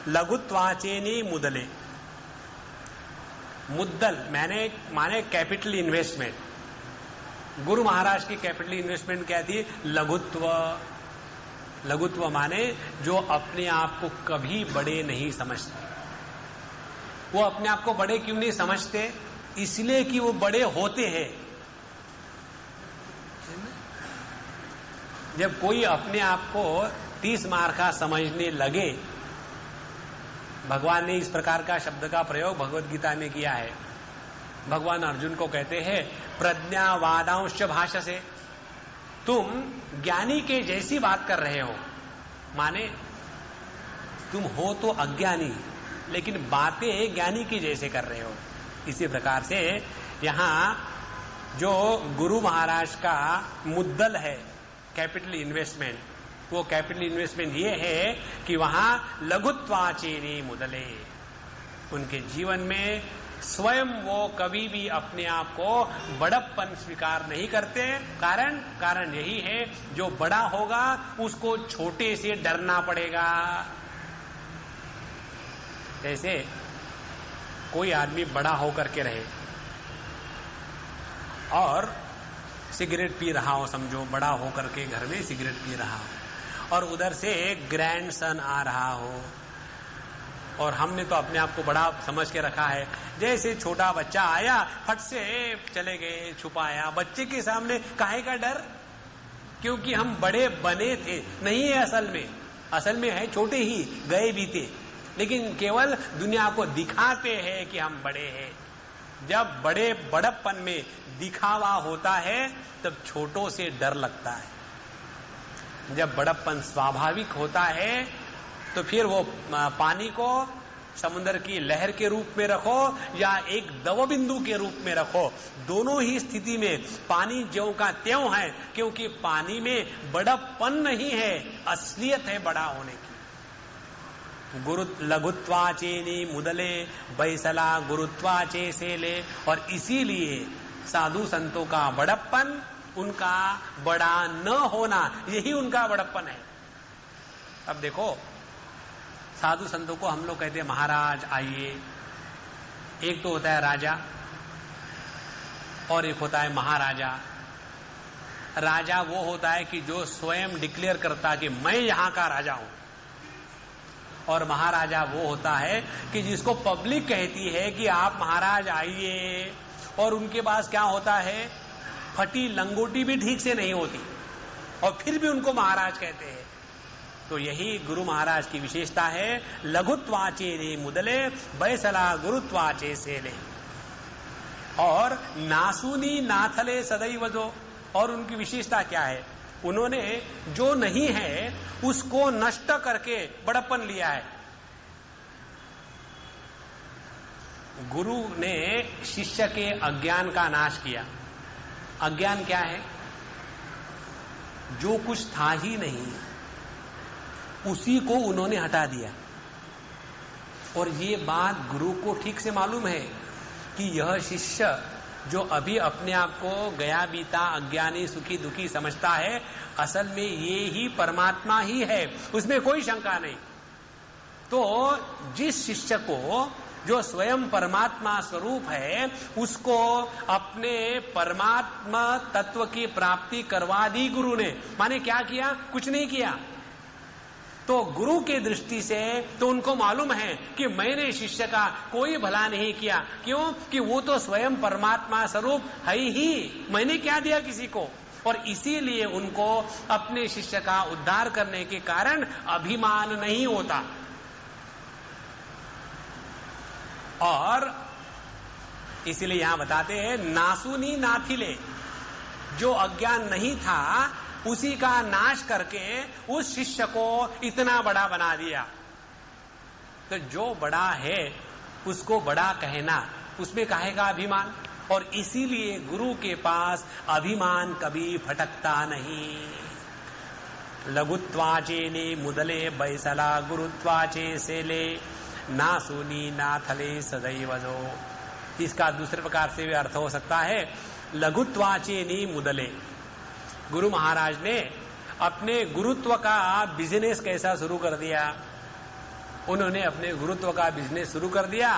लघुत्वाचेनी मुदले, मुद्दल माने कैपिटल इन्वेस्टमेंट। गुरु महाराज की कैपिटल इन्वेस्टमेंट क्या थी? लघुत्व। लघुत्व माने जो अपने आप को कभी बड़े नहीं समझते। वो अपने आप को बड़े क्यों नहीं समझते? इसलिए कि वो बड़े होते हैं। जब कोई अपने आप को 30 मार का समझने लगे, भगवान ने इस प्रकार का शब्द का प्रयोग भगवत गीता में किया है। भगवान अर्जुन को कहते हैं प्रज्ञावादांश भाषसे, तुम ज्ञानी के जैसी बात कर रहे हो। माने तुम हो तो अज्ञानी, लेकिन बातें ज्ञानी की जैसे कर रहे हो। इसी प्रकार से यहाँ जो गुरु महाराज का मुद्दल है कैपिटल इन्वेस्टमेंट, वो कैपिटल इन्वेस्टमेंट ये है कि वहां लघुत्वाचेनी मुदले, उनके जीवन में स्वयं वो कभी भी अपने आप को बड़प्पन स्वीकार नहीं करते। कारण यही है, जो बड़ा होगा उसको छोटे से डरना पड़ेगा। जैसे कोई आदमी बड़ा होकर के रहे और सिगरेट पी रहा हो, समझो बड़ा होकर के घर में सिगरेट पी रहा हो, और उधर से एक ग्रैंड सन आ रहा हो, और हमने तो अपने आप को बड़ा समझ के रखा है। जैसे छोटा बच्चा आया, फट से चले गए, छुपाया। बच्चे के सामने काहे का डर? क्योंकि हम बड़े बने थे। नहीं है असल में है छोटे ही, गए भी थे। लेकिन केवल दुनिया को दिखाते हैं कि हम बड़े हैं। जब बड़प्पन में दिखावा होता है तब छोटों से डर लगता है। जब बड़प्पन स्वाभाविक होता है तो फिर वो पानी को समुद्र की लहर के रूप में रखो या एक दव बिंदु के रूप में रखो, दोनों ही स्थिति में पानी ज्यों का त्यों है, क्योंकि पानी में बड़प्पन नहीं है, असलियत है बड़ा होने की। गुरु लघुत्वाचेनी मुदले बैसला गुरुत्वाचे से ले। और इसीलिए साधु संतों का बड़प्पन, उनका बड़ा न होना, यही उनका बड़प्पन है। अब देखो, साधु संतों को हम लोग कहते हैं महाराज आइए। एक तो होता है राजा और एक होता है महाराजा। राजा वो होता है कि जो स्वयं डिक्लेयर करता कि मैं यहां का राजा हूं, और महाराजा वो होता है कि जिसको पब्लिक कहती है कि आप महाराज आइए, और उनके पास क्या होता है, फटी लंगोटी भी ठीक से नहीं होती और फिर भी उनको महाराज कहते हैं। तो यही गुरु महाराज की विशेषता है, लघुत्वाचे ने मुदले बैसला गुरुत्वाचे से ले। और नासूनी नाथले सदैव जो, और उनकी विशेषता क्या है, उन्होंने जो नहीं है उसको नष्ट करके बड़प्पन लिया है। गुरु ने शिष्य के अज्ञान का नाश किया। अज्ञान क्या है? जो कुछ था ही नहीं उसी को उन्होंने हटा दिया। और ये बात गुरु को ठीक से मालूम है कि यह शिष्य जो अभी अपने आप को गया बीता अज्ञानी सुखी दुखी समझता है, असल में ये ही परमात्मा ही है, उसमें कोई शंका नहीं। तो जिस शिष्य को जो स्वयं परमात्मा स्वरूप है, उसको अपने परमात्मा तत्व की प्राप्ति करवा दी गुरु ने। माने क्या किया? कुछ नहीं किया। तो गुरु के दृष्टि से तो उनको मालूम है कि मैंने शिष्य का कोई भला नहीं किया। क्यों? कि वो तो स्वयं परमात्मा स्वरूप है ही, मैंने क्या दिया किसी को। और इसीलिए उनको अपने शिष्य का उद्धार करने के कारण अभिमान नहीं होता। और इसीलिए यहां बताते हैं नासूनी नाथिले, जो अज्ञान नहीं था उसी का नाश करके उस शिष्य को इतना बड़ा बना दिया। तो जो बड़ा है उसको बड़ा कहना, उसमें कहेगा अभिमान। और इसीलिए गुरु के पास अभिमान कभी फटकता नहीं। लघुत्वाचे ने मुदले बैसला गुरुत्वाचे से ले, ना सुनी ना थले सदैव जो। इसका दूसरे प्रकार से भी अर्थ हो सकता है, लघुत्वाचे नी मुदले। गुरु महाराज ने अपने गुरुत्व का बिजनेस कैसा शुरू कर दिया। उन्होंने अपने गुरुत्व का बिजनेस शुरू कर दिया।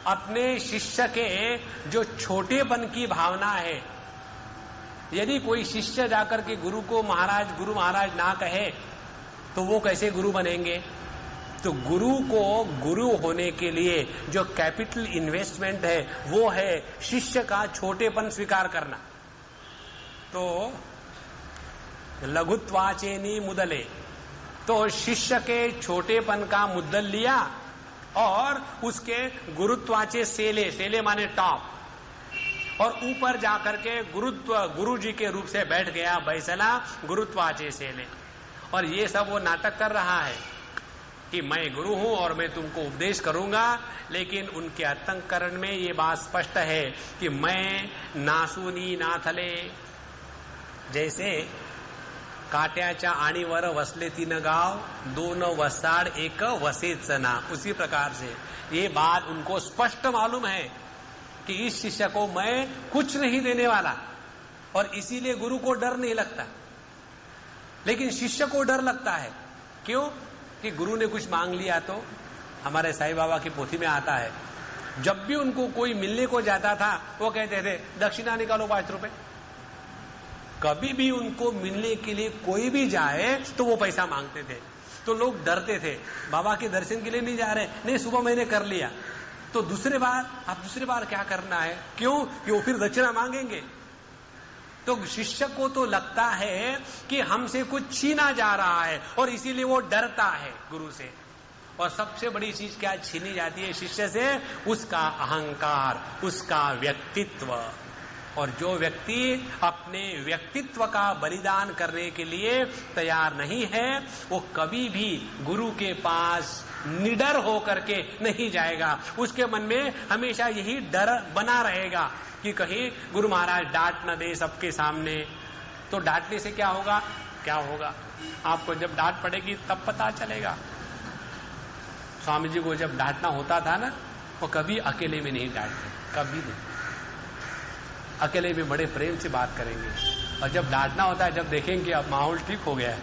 अपने शिष्य के जो छोटेपन की भावना है, यदि कोई शिष्य जाकर के गुरु महाराज ना कहे तो वो कैसे गुरु बनेंगे। तो गुरु को गुरु होने के लिए जो कैपिटल इन्वेस्टमेंट है वो है शिष्य का छोटेपन स्वीकार करना। तो लघुत्वाचेनी मुदले, तो शिष्य के छोटेपन का मुद्दल लिया और उसके गुरुत्वाचे सेले, सेले माने टॉप, और ऊपर जाकर के गुरु जी के रूप से बैठ गया बैसला गुरुत्वाचे सेले। और ये सब वो नाटक कर रहा है कि मैं गुरु हूं और मैं तुमको उपदेश करूंगा, लेकिन उनके अंतःकरण में ये बात स्पष्ट है कि मैं नासूनी नाथले। जैसे काट्याच्या आणीवर वसले 3 गाव, 2 वसाड 1 वसेच ना, उसी प्रकार से ये बात उनको स्पष्ट मालूम है कि इस शिष्य को मैं कुछ नहीं देने वाला, और इसीलिए गुरु को डर नहीं लगता। लेकिन शिष्य को डर लगता है। क्यों? कि गुरु ने कुछ मांग लिया तो। हमारे साईं बाबा की पोथी में आता है, जब भी उनको कोई मिलने को जाता था वो कहते थे दक्षिणा निकालो 5 रुपए। कभी भी उनको मिलने के लिए कोई भी जाए तो वो पैसा मांगते थे। तो लोग डरते थे, बाबा के दर्शन के लिए नहीं जा रहे, नहीं सुबह मैंने कर लिया तो दूसरे बार क्या करना है। क्यों? कि वो फिर दक्षिणा मांगेंगे। तो शिष्य को तो लगता है कि हमसे कुछ छीना जा रहा है और इसीलिए वो डरता है गुरु से। और सबसे बड़ी चीज क्या छीनी जाती है शिष्य से? उसका अहंकार, उसका व्यक्तित्व। और जो व्यक्ति अपने व्यक्तित्व का बलिदान करने के लिए तैयार नहीं है, वो कभी भी गुरु के पास निडर होकर के नहीं जाएगा। उसके मन में हमेशा यही डर बना रहेगा कि कहीं गुरु महाराज डांट न दे सबके सामने। तो डांटने से क्या होगा? क्या होगा? आपको जब डांट पड़ेगी तब पता चलेगा। स्वामी जी को जब डांटना होता था ना, वो कभी अकेले में नहीं डांटते, कभी नहीं। अकेले में बड़े प्रेम से बात करेंगे, और जब डांटना होता है, जब देखेंगे अब माहौल ठीक हो गया है,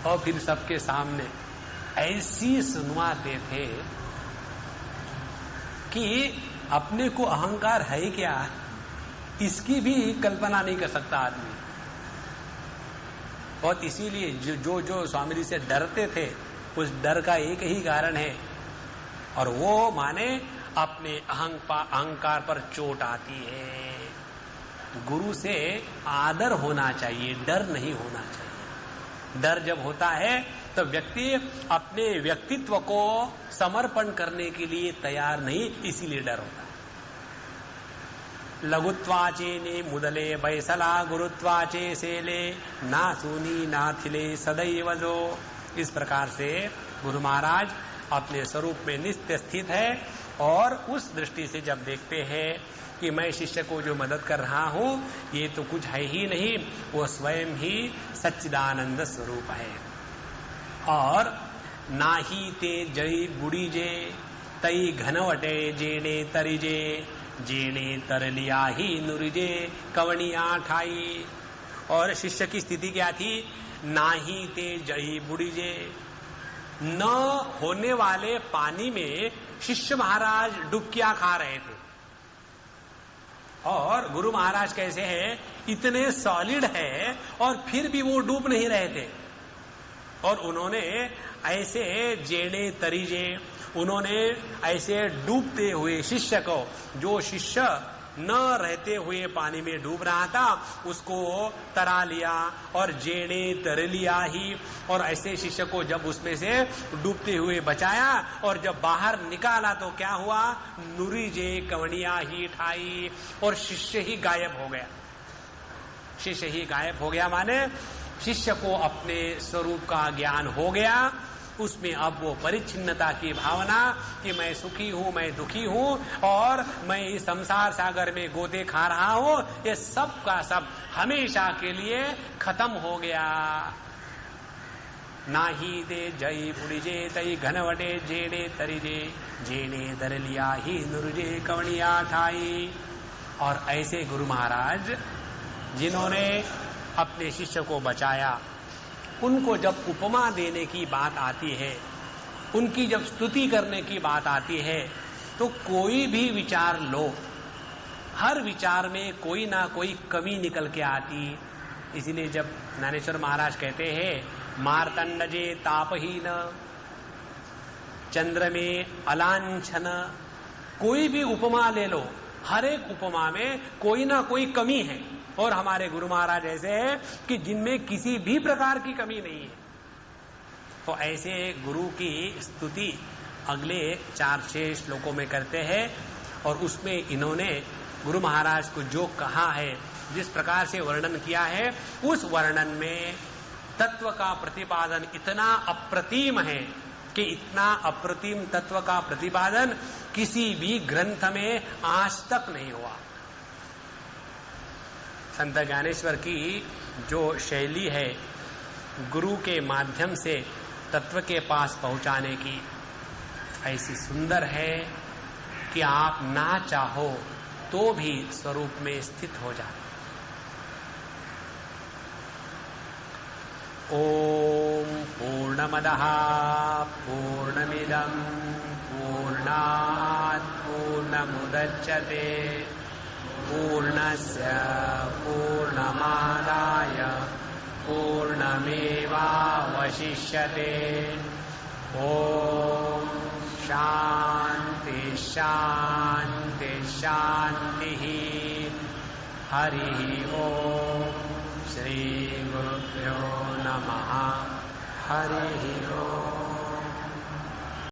और फिर सबके सामने ऐसी सुनवाते थे कि अपने को अहंकार है क्या, इसकी भी कल्पना नहीं कर सकता आदमी। और इसीलिए जो स्वामी जी से डरते थे, उस डर का एक ही कारण है, और वो माने अपने अहंकार पर चोट आती है। गुरु से आदर होना चाहिए, डर नहीं होना चाहिए। डर जब होता है तो व्यक्ति अपने व्यक्तित्व को समर्पण करने के लिए तैयार नहीं, इसीलिए डर होता है। लघुत्वाचे ने मुदले बैसला गुरुत्वाचे सेले ना सुनी ना थिले सदैव जो। इस प्रकार से गुरु महाराज अपने स्वरूप में नित्य स्थित है, और उस दृष्टि से जब देखते हैं कि मैं शिष्य को जो मदद कर रहा हूं, ये तो कुछ है ही नहीं, वो स्वयं ही सच्चिदानंद स्वरूप है। और नाही ते जई बुड़ी जे तई घनवटे जेने तरिजे जेने तरलिया ही नुरिजे कवनिया ठाई। और शिष्य की स्थिति क्या थी? नाही ते जई बुड़ी जे, न होने वाले पानी में शिष्य महाराज डुबकियां खा रहे थे। और गुरु महाराज कैसे हैं? इतने सॉलिड है और फिर भी वो डूब नहीं रहे थे। और उन्होंने ऐसे जेने तरीजे, उन्होंने ऐसे डूबते हुए शिष्य को, जो शिष्य न रहते हुए पानी में डूब रहा था, उसको तरा लिया और जेने तर लिया ही। और ऐसे शिष्य को जब उसमें से डूबते हुए बचाया और जब बाहर निकाला तो क्या हुआ? नुरी जे कवनिया ही ठाई, और शिष्य ही गायब हो गया। शिष्य ही गायब हो गया माने शिष्य को अपने स्वरूप का ज्ञान हो गया। उसमें अब वो परिच्छिन्नता की भावना कि मैं सुखी हूं, मैं दुखी हूं, और मैं इस संसार सागर में गोते खा रहा हूं, ये सब का सब हमेशा के लिए खत्म हो गया। नाही दे जय पुरिजे तई घनवटे जेने तरिजे जेने दर लिया ही नुरजे कवनिया ठाई। और ऐसे गुरु महाराज जिन्होंने अपने शिष्य को बचाया, उनको जब उपमा देने की बात आती है, उनकी जब स्तुति करने की बात आती है, तो कोई भी विचार लो, हर विचार में कोई ना कोई कमी निकल के आती। इसीलिए जब ज्ञानेश्वर महाराज कहते हैं मार्तंडजे तापहीन चंद्र में अलांछन, कोई भी उपमा ले लो, हर एक उपमा में कोई ना कोई कमी है। और हमारे गुरु महाराज ऐसे हैं कि जिनमें किसी भी प्रकार की कमी नहीं है। तो ऐसे गुरु की स्तुति अगले 4-6 श्लोकों में करते हैं, और उसमें इन्होंने गुरु महाराज को जो कहा है, जिस प्रकार से वर्णन किया है, उस वर्णन में तत्व का प्रतिपादन इतना अप्रतिम है कि इतना अप्रतिम तत्व का प्रतिपादन किसी भी ग्रंथ में आज तक नहीं हुआ। संत ज्ञानेश्वर की जो शैली है गुरु के माध्यम से तत्व के पास पहुंचाने की, ऐसी सुंदर है कि आप ना चाहो तो भी स्वरूप में स्थित हो जाए। ओम पूर्णमदः पूर्णमिदं पूर्णात् पूर्णमुदच्यते पूर्णस्य पूर्णमादाय पूर्णमेवावशिष्यते। ओम शांति शांति शांति। हरि ओम। श्री गुरुभ्यो नमः। हरि ओम।